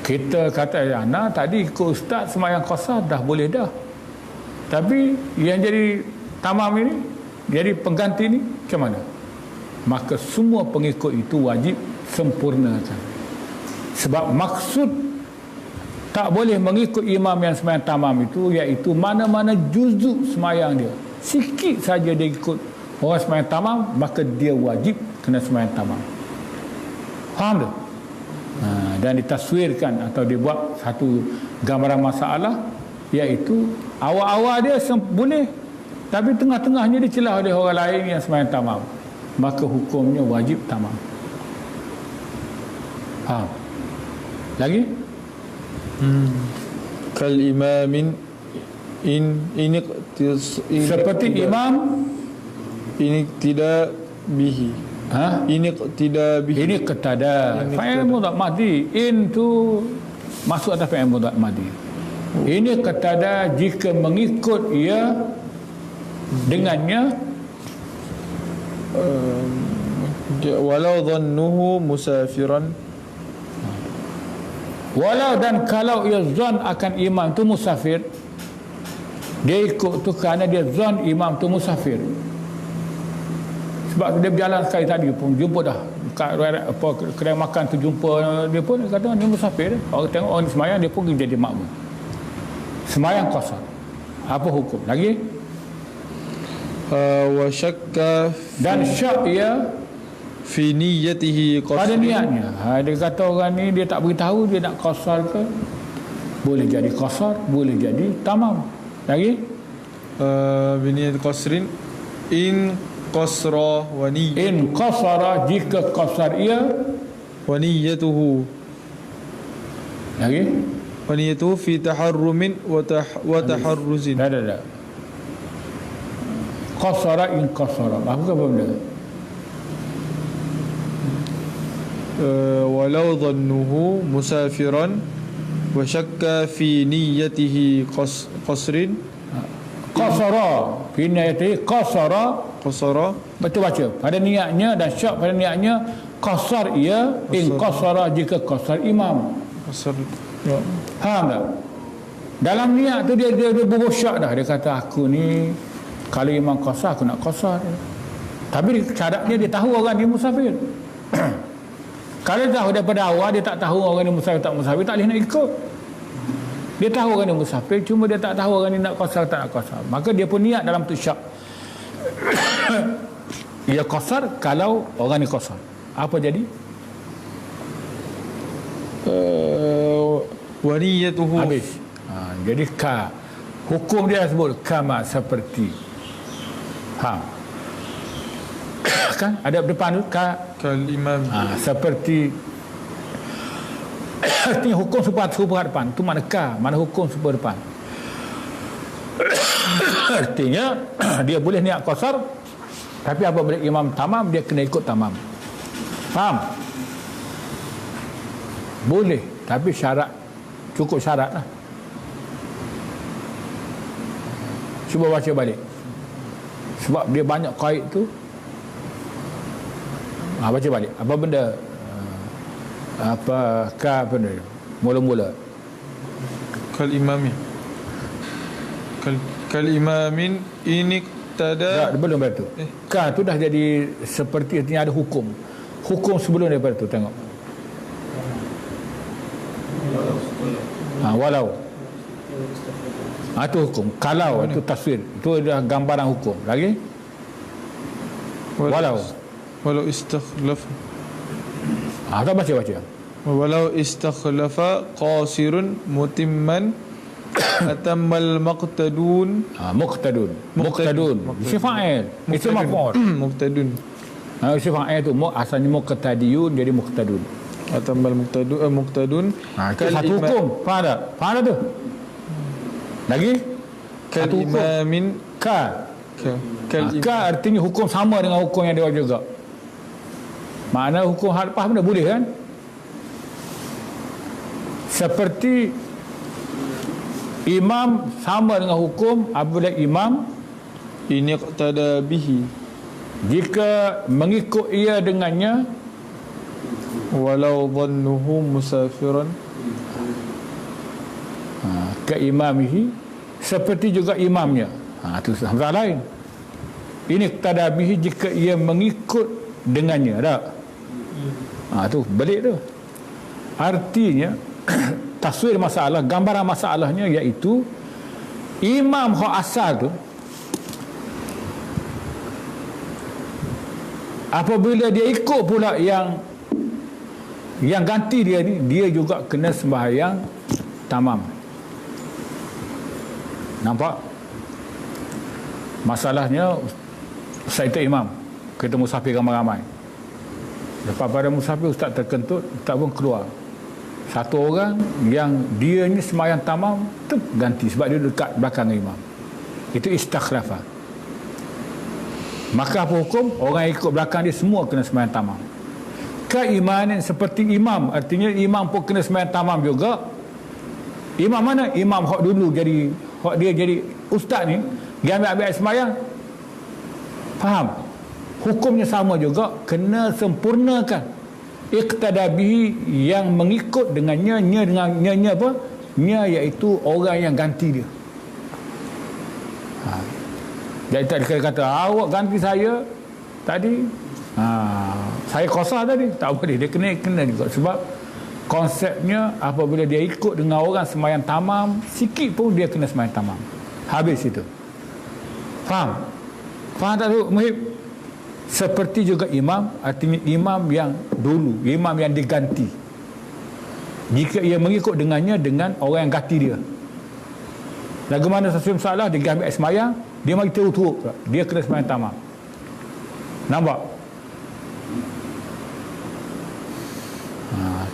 Kita kata anak tadi ke ustaz sembahyang qasar dah boleh dah. Tapi yang jadi tamam ini, jadi pengganti ni macam mana? Maka semua pengikut itu wajib sempurnakan. Sebab maksud tak boleh mengikut imam yang sembahyang tamam itu iaitu mana-mana juzuk sembahyang dia, sikit saja dia ikut orang sembahyang tamam, maka dia wajib kena sembahyang tamam. Faham tak? Dan ditaswirkan atau dibuat satu gambaran masalah, iaitu awal-awal dia boleh, tapi tengah-tengahnya dicelah oleh orang lain yang sembahyang tamam, maka hukumnya wajib tamam. Faham? Lagi? Kal imamin ini seperti imam ini tidak bihi. Ini tidak bihi. Ini ketada. Fa'il mudhari madhi. In tu masuk atas fa'il mudhari madhi. Ini ketada jika mengikut ia dengannya walau dhannuhu musafiran. Walau dan kalau ia zon akan imam tu musafir, dia ikut tu kerana dia zon imam tu musafir. Sebab dia berjalan sekali tadi pun jumpa dah kat apa kedai makan tu, jumpa dia pun, dia kata ni musafir. Orang tengok orang semayang, dia pun jadi makmum. Semayang qasar. Apa hukum? Lagi? Wa syakka Dan syak ia fi niyyatihi pada qasr. niatnya. Dia kata orang ni dia tak beritahu dia nak qasar ke. Boleh jadi qasar, boleh jadi tamam. Lagi? Bi niyyati qasrin in qasra wa In qasara, jika qasar ia. niyyatuhu Lagi? wa niyyatuhu fi taharrumin wa taharruzin. Dah. Qasara in qasara. Apa benda? Walau dhannuhu musafiran wa syakka fi niyyatihi qasrin Qasara. Finayati qasara. qasara. Betul baca. Pada niatnya dan syak pada niatnya qasar ia in qasara, jika qasar imam. qasar. Faham tak? Dalam niat tu dia bersyak dah. Dia kata aku ni kalau imam qasar aku nak qasar. Tapi syaratnya dia tahu orang ni musafir. Kalau dia tahu daripada awal, dia tak tahu orang ni musafir tak musafir, tak boleh nak ikut. Dia tahu orang ni musafir, cuma dia tak tahu orang ni nak qasar tak nak qasar. Maka dia pun niat dalam tu syak. Ia qasar kalau orang ni qasar. Apa jadi? Wa niyyatuhu Habis. Jadi hukum dia sebut kama, seperti. Kan ada depan tu kal imam. Seperti artinya hukum serupa depan tu, mana mana hukum serupa depan. Artinya dia boleh niat qasar, tapi apabila imam tamam dia kena ikut tamam. Faham? Boleh, tapi syarat, cukup syarat lah. Cuba baca balik, sebab dia banyak qaid tu. Baca balik apa benda, apa benda mula-mula Kal imami kal imamin ini tada. tak, belum daripada tu. Tu dah jadi seperti, artinya ada hukum sebelum daripada tu. Tengok walau tu hukum, kalau itu taswir, itu dah gambaran hukum. Lagi walau istakhlafa. Tak baca Walau istakhlafa qasirun mutimman atammal maqtadun. Muqtadun isi fa'il, itu maf'ul. Muqtadun. Isi fa'il tu asalnya muqtadiyun, jadi muqtadun. Atammal muqtadun. Itu satu hukum. Faham tak tu? Lagi Kal satu hukum. imamin Ka artinya hukum sama dengan hukum yang dia juga. Makna hukum hal lepas benda boleh kan? Seperti imam sama dengan hukum apabila imam ini qtada bihi, jika mengikut ia dengannya, walau dhannuhu musafiran. ke imamihi, seperti juga imamnya. Itu hal lain. Ini qtada bihi jika ia mengikut dengannya. Tak? Tu balik tu. Artinya taswir masalah, gambaran masalahnya iaitu imam hak asal tu apabila dia ikut pula yang ganti dia ni, dia juga kena sembahyang tamam. Nampak? Masalahnya Ustaz itu imam, kita musafir ramai-ramai. Lepas pada musafir Ustaz terkentut, Ustaz pun keluar. Satu orang yang dia ni sembahyang tamam tu ganti sebab dia dekat belakang imam. Itu istakhlafa. Maka apa hukum? Orang yang ikut belakang dia semua kena sembahyang tamam. Keimanan seperti imam, artinya imam pun kena sembahyang tamam juga. Imam mana? Imam hak dulu jadi, hak dia jadi ustaz ni, dia ambil sembahyang. Faham? Hukumnya sama juga, kena sempurnakan. iqtada bihi, yang mengikut dengannya, nya apa? Nya iaitu orang yang ganti dia. Jadi tak dikata awak ganti saya tadi, saya kosar tadi, tak boleh, dia kena juga. Sebab konsepnya apabila dia ikut dengan orang sembahyang tamam, sikit pun dia kena sembahyang tamam, habis itu. Faham tak tu Muhib? Seperti juga imam, artinya imam yang dulu, imam yang diganti, jika ia mengikut dengannya dengan orang yang ganti dia. Lagu mana sesuatu masalah, dia ambil sembahyang, dia mari teruk-teruk, dia kena sembahyang tamam. Nampak?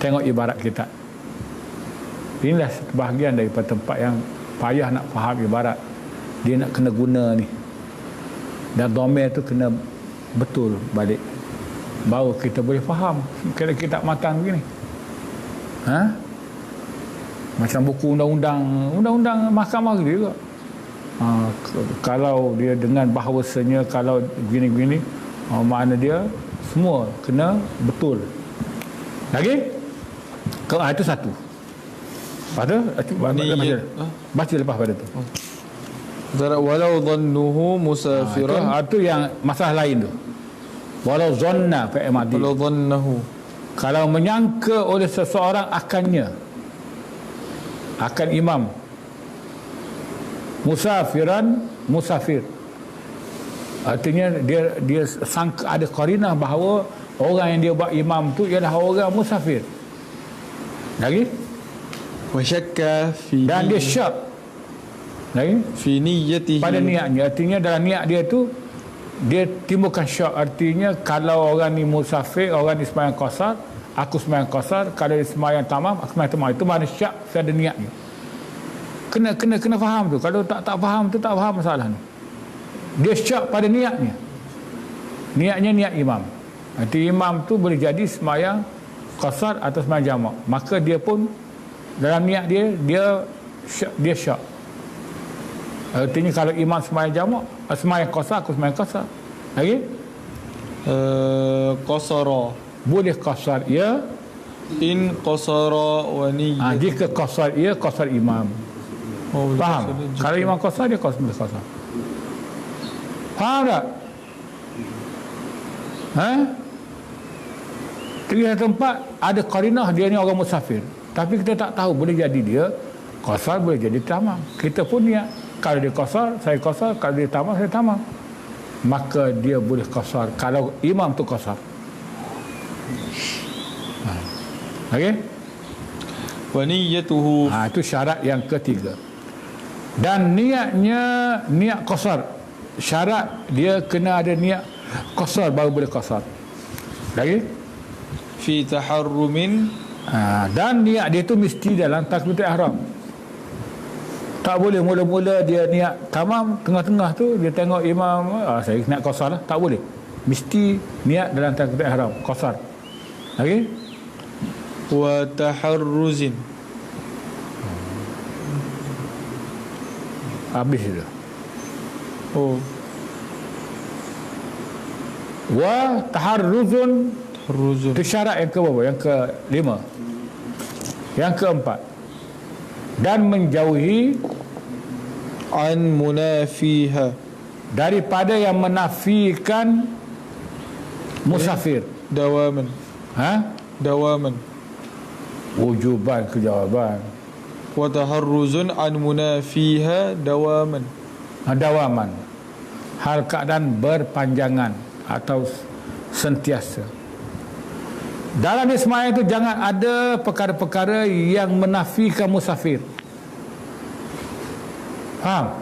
Tengok ibarat kita. Inilah sebahagian daripada tempat yang payah nak faham ibarat. Dia nak kena guna ni. Dan domain tu kena betul balik. Baru kita boleh faham. Kalau kita tak matang begini. Macam buku undang-undang mahkamah juga. Kalau dia dengan bahawasanya kalau begini-begini, makna dia semua kena betul. Lagi? Itu satu. Baca lepas pada tu. Walau dhannuhu musafiran. Itu yang masalah lain tu. Walau zanna fa'il madi. Walau dhannahu. Kalau menyangka oleh seseorang akan imam musafir, artinya dia sangka ada qarinah bahawa orang yang dia buat imam tu ialah orang musafir. Lagi? Wa syakka fi, dan dia syak lagi fi niyyatihi, pada niatnya, artinya dalam niat dia tu dia timbulkan syak. Artinya kalau orang ni musafir, orang ni sembahyang qasar, aku sembahyang qasar, kalau dia sembahyang tamam, aku sembahyang tamam. Itu mana syak, ada niatnya. Kena faham tu. Kalau tak faham tu, tak faham masalah ni. Dia syak pada niatnya. Niatnya niat imam. Nanti imam tu boleh jadi sembahyang qasar atau sembahyang jamak. Maka dia pun dalam niat dia syak. Artinya kalau imam sembahyang jamak, sembahyang qasar, aku sembahyang qasar. Lagi? Qasara. Boleh qasar ia In qasara wa niyyah. jika qasar ia qasar imam. Faham? Kalau imam qasar, dia boleh qasar. Faham tak? Tiga tempat ada qarinah dia ni orang musafir, tapi kita tak tahu, boleh jadi dia qasar, boleh jadi tamam. Kita pun niat, kalau dia qasar, saya qasar, kalau dia tamam, saya tamam. Maka dia boleh qasar kalau imam tu qasar. Okey? Wa niyyatuhu. Itu syarat yang ketiga. Dan niat qasar, syarat dia kena ada niat qasar baru boleh qasar. Lagi? Fi taharrumin. Dan niat dia tu mesti dalam takbiratul ihram. Tak boleh mula-mula dia niat tamam, tengah-tengah tu dia tengok imam, saya nak qasar lah. Tak boleh. Mesti niat dalam takbiratul ihram qasar. Lagi? Wa taharruzin. Habis itu. Wa taharruzun. Itu syarat yang ke-berapa? Yang ke-5. Yang ke-4. Dan menjauhi An munafiha. daripada yang menafikan musafir. Dawaman. Dawaman. Wujuban kejawaban. Wa taharruzun an munafiha dawaman. Dawaman. Hal keadaan berpanjangan atau sentiasa. Dalam sembahyang itu jangan ada perkara-perkara yang menafikan musafir. Faham?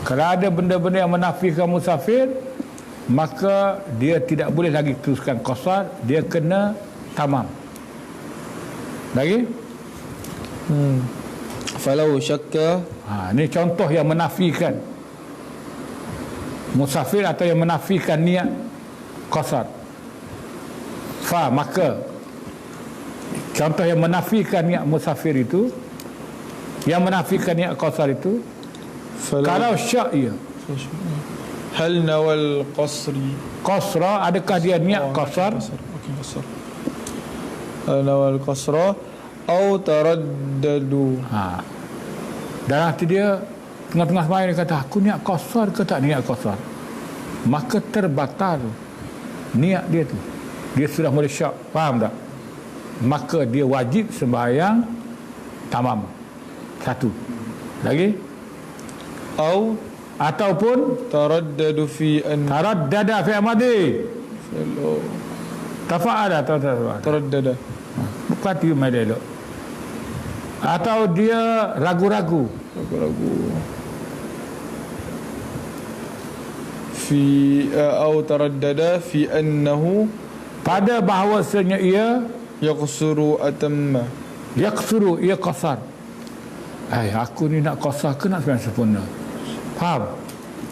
Kalau ada benda-benda yang menafikan musafir, maka dia tidak boleh lagi teruskan qasar, dia kena tamam. Lagi? Falau syakka. Ini contoh yang menafikan musafir atau yang menafikan niat qasar. Maka contoh yang menafikan niat musafir itu, yang menafikan niat qasar itu, kalau syak ia, hal nawal qasri. Qasra, adakah dia niat qasar? Okey, qasar. Hal nawal qasra au taraddadu. Dan hati dia tengah-tengah sembahyang dia kata, aku niat qasar ke tak niat qasar? Maka terbatal niat dia tu. Dia sudah mula syak, faham tak? Maka dia wajib sembahyang tamam. Satu. Lagi? Ataupun taraddadu fi an taraddada fi amadi. Tafa'ala atau taraddada. bukan dia main elok. Atau dia ragu-ragu. Fi au taraddada fi annahu Pada bahawasanya ia yaqsuru atamma. yaqsuru, ia qasar. Aku ni nak qasar ke nak sembahyang sempurna? Faham?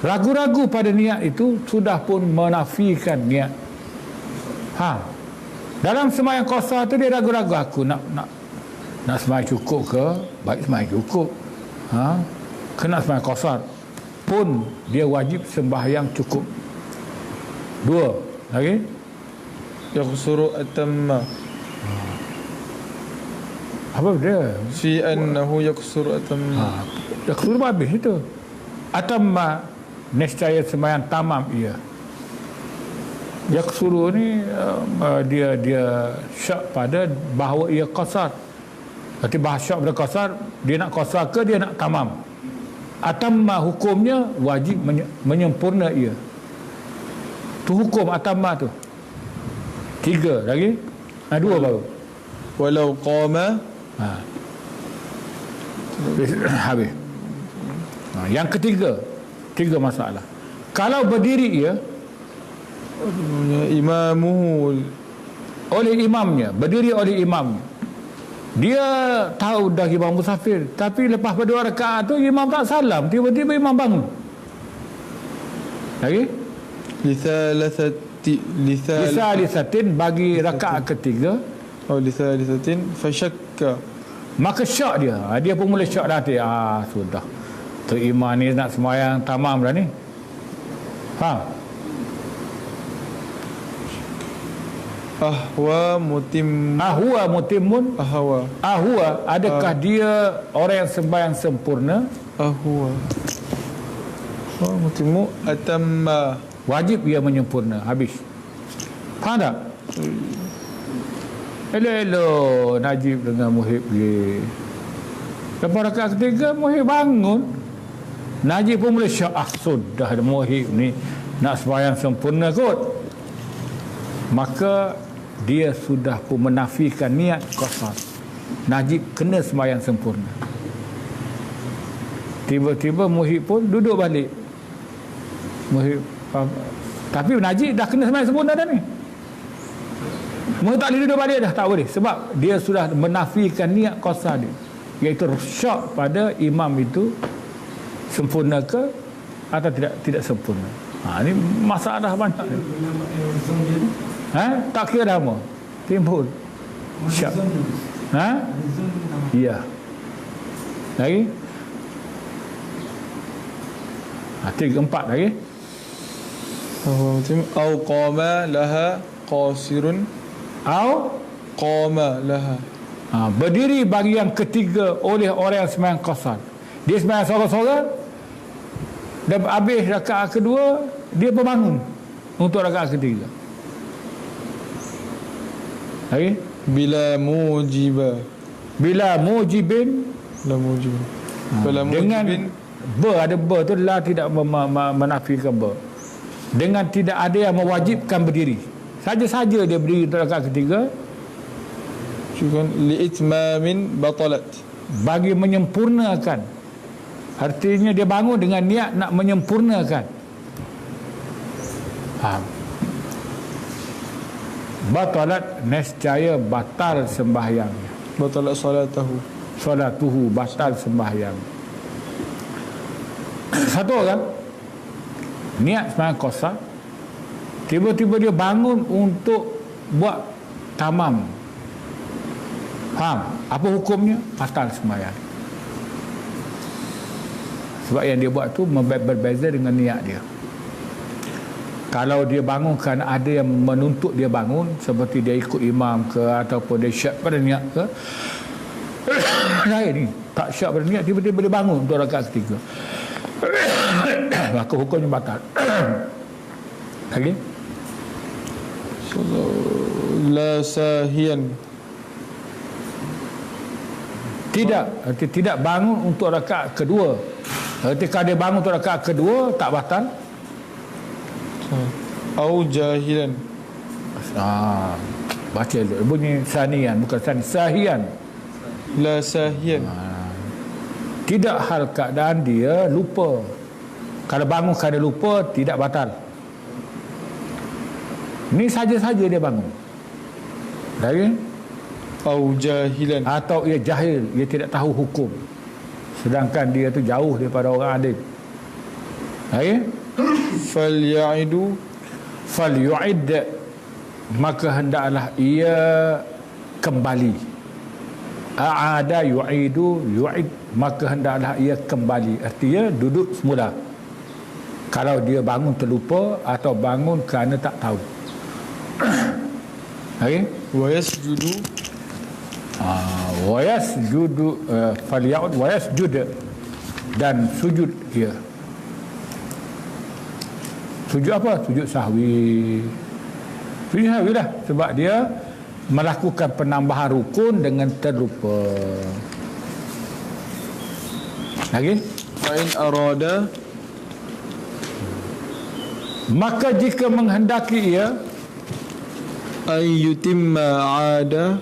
Ragu-ragu pada niat itu sudah pun menafikan niat. Dalam sembahyang qasar tu dia ragu-ragu, aku nak sembahyang cukup ke? Baik sembahyang cukup. Kena sembahyang qasar pun dia wajib sembahyang cukup. Dua lagi, Yaqsuru atamma. apa dia? Fi annahu yaqsuru atamma. Dah keluar habis itu. Atamma, nescaya sembahyang tamam ia. Yaqsuru ni dia syak pada bahawa ia qasar. Berarti bahasa pada qasar, dia nak qasar ke dia nak tamam? Atamma hukumnya wajib menyempurna ia. Tu hukum atamma tu. Tiga lagi. Dua baru. Walau qama Habis. Yang ketiga, tiga masalah. Kalau berdiri ia imamuhu oleh imamnya, berdiri oleh imamnya, dia tahu dah imam musafir, tapi lepas berdua rakaat tu imam tak salam, tiba-tiba imam bangun lagi lisalisatin bagi rakaat ketiga, lisalisatin fashakka, maka syak dia pun mula syak dah hati. Sudah tu imam ni nak sembahyang tamam dah ni. Faham? ahwa mutimmun. Ahwa, adakah dia orang yang sembahyang sempurna? ahwa mutimmu atamma, Wajib ia menyempurna. Habis. Faham tak? Elok-elok Najib dengan Muhib pergi. Lepas rakaat ketiga Muhib bangun, Najib pun mula syak, sudah Muhib ni nak sembahyang sempurna kot. Maka dia sudah pun menafikan niat qasar. Najib kena sembahyang sempurna. Tiba-tiba Muhib pun duduk balik. Muhib, tapi Najib dah kena sembahyang sempurna dah ni. Muhib tak boleh duduk balik dah, tak boleh. Sebab dia sudah menafikan niat qasar dia, iaitu syak pada imam itu sempurna ke atau tidak sempurna. Ini masalah banyak ni. Tak kira nama timbul syak. Ya. Lagi? Tiga, empat lagi. au qama laha qasirun, Au qama laha, berdiri bagi yang ketiga oleh orang yang sembahyang qasar. Dia sembahyang sorang-sorang, dan habis rakaat kedua dia berbangun untuk rakaat ketiga. Lagi? bila mujibin, dengan ada tu la tidak menafikan ber. Dengan tidak ada yang mewajibkan berdiri. Saja-saja dia berdiri untuk rakaat ketiga, juga li'itmamin batalat, bagi menyempurnakan. Artinya dia bangun dengan niat nak menyempurnakan. Batalat, nescaya batal sembahyangnya. batalat Salatuhu, batal sembahyang. Satu orang niat sembahyang qasar, tiba-tiba dia bangun untuk buat tamam. Faham? Apa hukumnya? Batal sembahyang. Sebab yang dia buat tu berbeza dengan niat dia. Kalau dia bangun kerana ada yang menuntut dia bangun, seperti dia ikut imam ke ataupun dia syak pada niat ke, lain ni tak syak pada niat, tiba-tiba dia bangun untuk rakaat ketiga, maka hukumnya batal. Lagi La sahian. tidak bangun untuk rakaat kedua. Ketika dia bangun untuk rakaat kedua tak batal. Au jahilan. Baca dulu bunyi sanian, bukan sahian. La sahian. Tidak hal keadaan dia lupa. Kalau bangun kerana lupa tidak batal. Ni saja-saja dia bangun. Lagi Au jahilan. atau ia jahil, ia tidak tahu hukum, sedangkan dia tu jauh daripada orang adil. Lagi Falya'idu. falyu'id, maka hendaklah ia kembali. A'ada yu'idu yu'id, maka hendaklah ia kembali, artinya duduk semula kalau dia bangun terlupa atau bangun kerana tak tahu. Okey, Wa yasjudu. wa yasjudu, falya'ud wa yasjud, dan sujud dia. Sujud apa? Sujud sahwi. Sujud sahwi lah, sebab dia melakukan penambahan rukun dengan terlupa. Lagi, Fa'in arada. maka jika menghendaki ia Ay yutimma ada.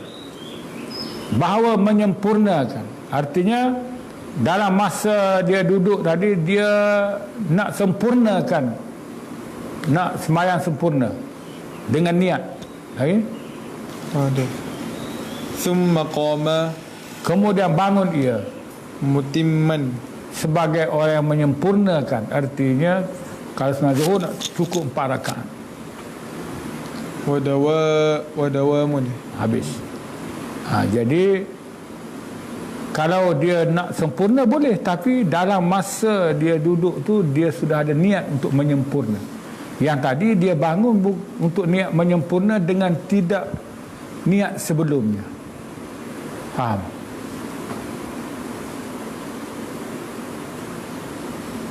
bahawa menyempurnakan, artinya dalam masa dia duduk tadi dia nak sempurnakan, nak sembahyang sempurna dengan niat. Okay? Ada. Thumma qama Kemudian bangun ia mutimman. sebagai orang yang menyempurnakan, artinya kalau sembahyang zuhur nak cukup 4 rakaat Wadawamun. habis. Jadi kalau dia nak sempurna boleh, tapi dalam masa dia duduk tu dia sudah ada niat untuk menyempurna. Yang tadi dia bangun untuk niat menyempurna dengan tidak niat sebelumnya. Faham?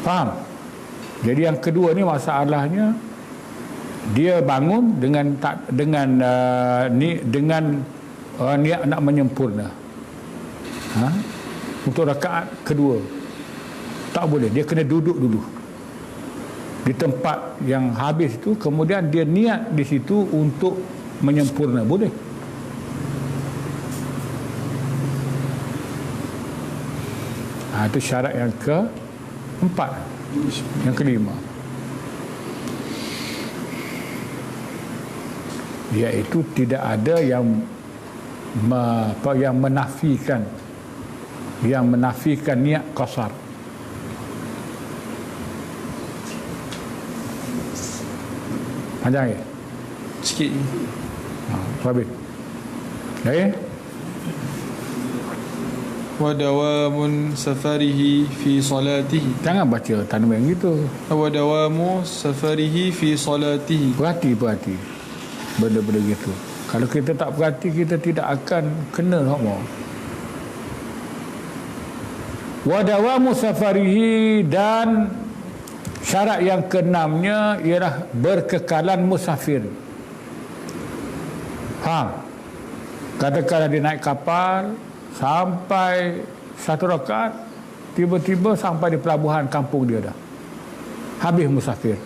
Faham? Jadi yang kedua ni masalahnya dia bangun dengan niat nak menyempurna. Untuk rakaat kedua tak boleh, dia kena duduk dulu di tempat yang habis tu, kemudian dia niat di situ untuk menyempurna, boleh. Itu syarat yang keempat. Yang kelima, iaitu tidak ada yang menafikan niat qasar. Panjang ya? Sikit. Habis. Okay? Wadawamun safarihi fi salatihi. Jangan baca tanaman yang gitu. Wadawamu safarihi fi salatihi. Perhati benda-benda gitu. Kalau kita tak perhati, kita tidak akan kena semua. Wadawamu safarihi, dan syarat yang keenamnya ialah berkekalan musafir. Faham? Katakanlah dia naik kapal sampai 1 rakaat, tiba-tiba sampai di pelabuhan kampung dia dah habis musafir.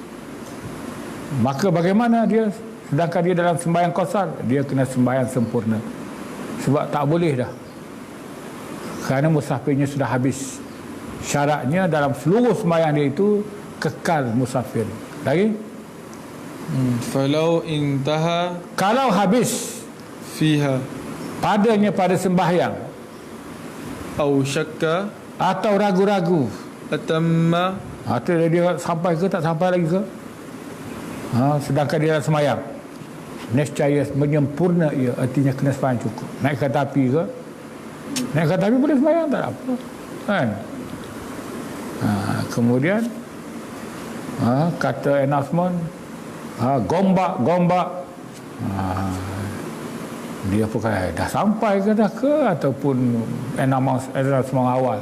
Maka bagaimana dia? Sedangkan dia dalam sembahyang qasar, dia kena sembahyang sempurna, sebab tak boleh dah, kerana musafirnya sudah habis. Syaratnya dalam seluruh sembahyang dia itu kekal musafir. Lagi, Falau intaha kalau habis fiha padanya pada sembahyang, au syakka atau ragu-ragu, atamma. atau dia sampai ke tak sampai lagi ke, sedangkan dia dalam sembahyang, nescaya menyempurna ia, artinya kena sembahyang cukup. Naik kereta api ke, naik kereta api boleh sembahyang, tak ada apa kan. Kemudian kata announcement, gombak dia pakai dah sampai ke dah ke ataupun semang awal,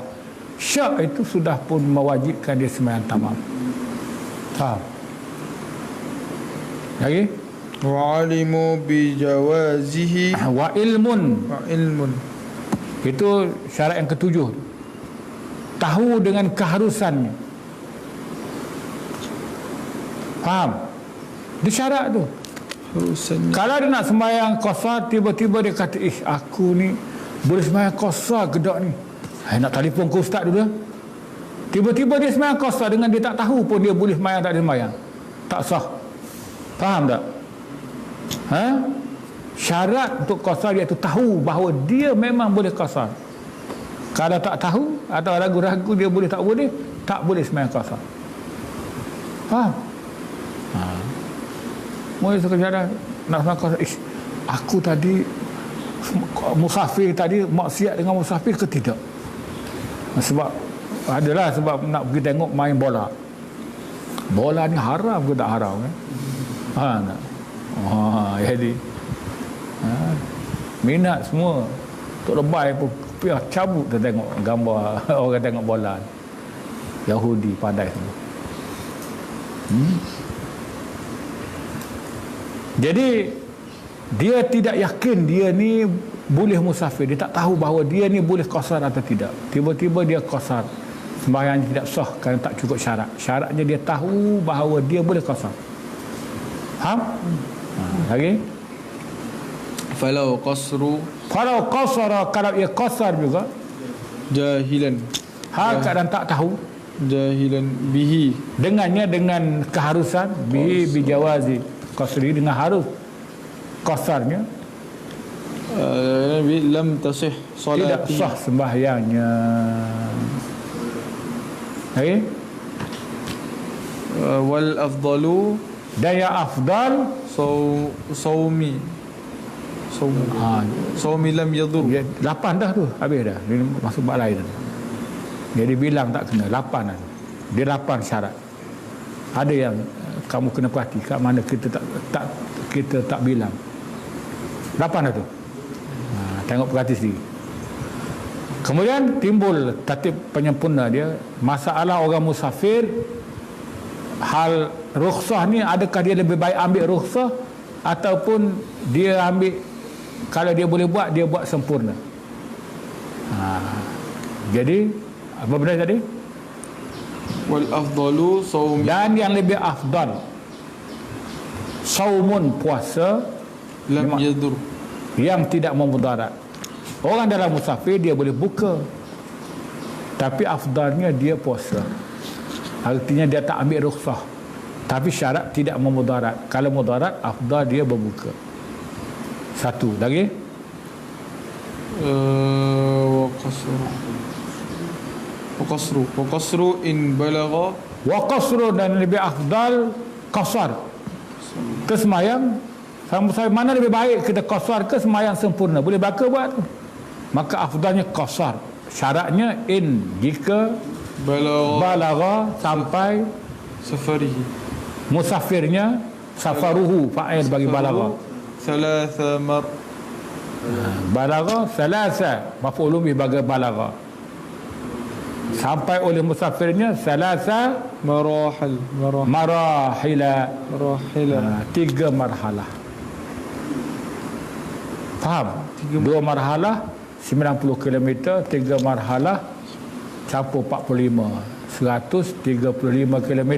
syak itu sudah pun mewajibkan dia sembahyang tamam. Faham? Lagi? Wa alimu bi jawazihi Wa ilmun, itu syarat yang ketujuh. Tahu dengan keharusannya. Faham? Dia syarat tu. harusannya. Kalau dia nak sembahyang qasar, tiba-tiba dia kata, aku ni boleh sembahyang qasar ke tak ni? Nak telefon ke ustaz dulu. Tiba-tiba dia sembahyang qasar dengan dia tak tahu pun dia boleh sembahyang tak dia sembahyang. Tak sah. Faham tak? Syarat untuk qasar iaitu tahu bahawa dia memang boleh qasar. Kalau tak tahu atau ragu-ragu dia boleh tak boleh sembahyang qasar. Faham? Mula sekejap nak sembahyang qasar, aku tadi musafir tadi maksiat dengan musafir ke tidak? Sebab adalah sebab nak pergi tengok main bola. Bola ni haram ke tak haram kan? Jadi minat semua Tok Lebay pun piah cabut dia tengok gambar orang tengok bola. Yahudi pandai semua. Jadi dia tidak yakin dia ni boleh musafir, dia tak tahu bahawa dia ni boleh qasar atau tidak. Tiba-tiba dia qasar, sembahyang tidak sah kerana tak cukup syarat. Syaratnya dia tahu bahawa dia boleh qasar. Faham? Lagi? Falau qasru, Kalau qasara, kalau ia qasar juga, jahilan, keadaan tak tahu, jahilan bihi, dengannya dengan keharusan, bijawazi qasri, dengan harus qasarnya, lam tasih tidak salati, sah sembahyangnya. Lagi? wal afdalu Dan yang afdal, saumi lam yadur. 8 dah tu, habis dah. Dia masuk bab lain. Jadi bilang tak kena, 8 dah. Dia 8 syarat. Ada yang kamu kena perhati kat mana kita tak bilang. 8 dah tu. Tengok perhati sendiri. Kemudian timbul tertib penyempurna dia, masalah orang musafir. Hal rukhsah ni, adakah dia lebih baik ambil rukhsah ataupun dia ambil, kalau dia boleh buat, dia buat sempurna. Jadi apa benda tadi? Wal afdalu saumi, Dan yang lebih afdal, saumun, puasa lam yadur. yang tidak memudarat. Orang dalam musafir dia boleh buka, tapi afdalnya dia puasa. Artinya dia tak ambil rukhsah, tapi syarat tidak memudarat. Kalau mudarat, afdal dia berbuka. Satu lagi, wa qasru in balagha, wa qasru, dan lebih afdal qasar ke semayang. Mana lebih baik kita qasar ke semayang sempurna? Boleh belaka buat tu, maka afdalnya qasar. Syaratnya jika balagha sampai safarihi, musafirnya, safaruhu fa'il bagi balagha, thalatha balagha thalatha maf'ulun bih bagi balagha, sampai oleh musafirnya thalatha marahila, 3 marhalah. Faham? 2 marhalah 90 km, 3 marhalah campur 45, 135 km,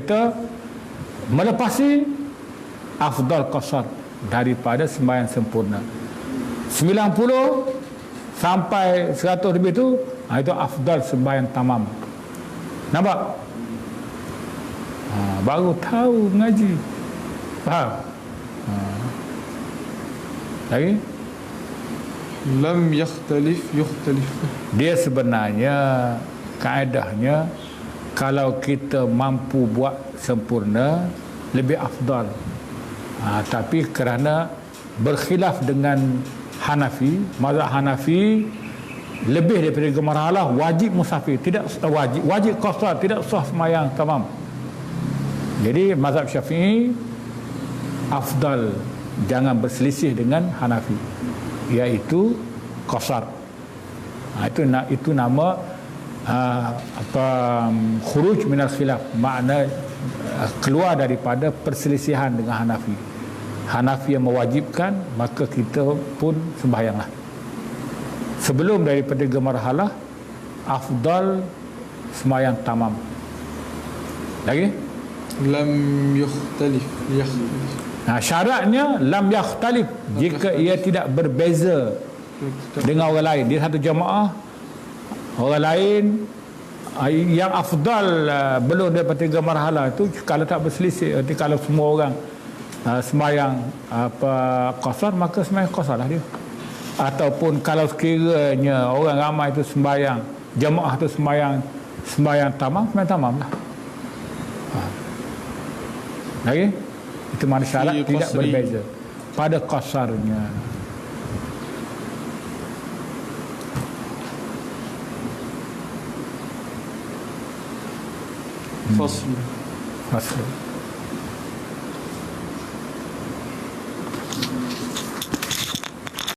melepasi afdal qasar daripada sembahyang sempurna. 90 sampai 100 lebih tu, itu afdal sembahyang tamam. Nampak? Baru tahu mengaji. Faham? Lagi? lam yukhtalif. Dia sebenarnya kaedahnya, kalau kita mampu buat sempurna lebih afdal. Tapi kerana berkhilaf dengan Hanafi, mazhab Hanafi, lebih daripada 3 marhalah wajib musafir, tidak wajib qasar, tidak sah sembahyang tamam. Jadi mazhab Syafi'i afdal, jangan berselisih dengan Hanafi, iaitu qasar. Itu nama khuruj minal khilaf, makna keluar daripada perselisihan dengan Hanafi. Hanafi yang mewajibkan, maka kita pun sembahyanglah. Sebelum daripada gemarhalah, afdal sembahyang tamam. Lagi? Lam yukhtalif. Syaratnya lam yakhtalif, jika ia tidak berbeza dengan orang lain. Dia satu jamaah, orang lain yang afdal belum daripada tiga marhalah itu, kalau tak berselisih, arti kalau semua orang sembahyang qasar, maka sembahyang qasar lah dia. Ataupun kalau sekiranya orang ramai itu sembahyang, jamaah itu sembahyang tamam lah. Lagi? Itu mana syarat tidak berbeza pada qasarnya. Fasl. Fasl.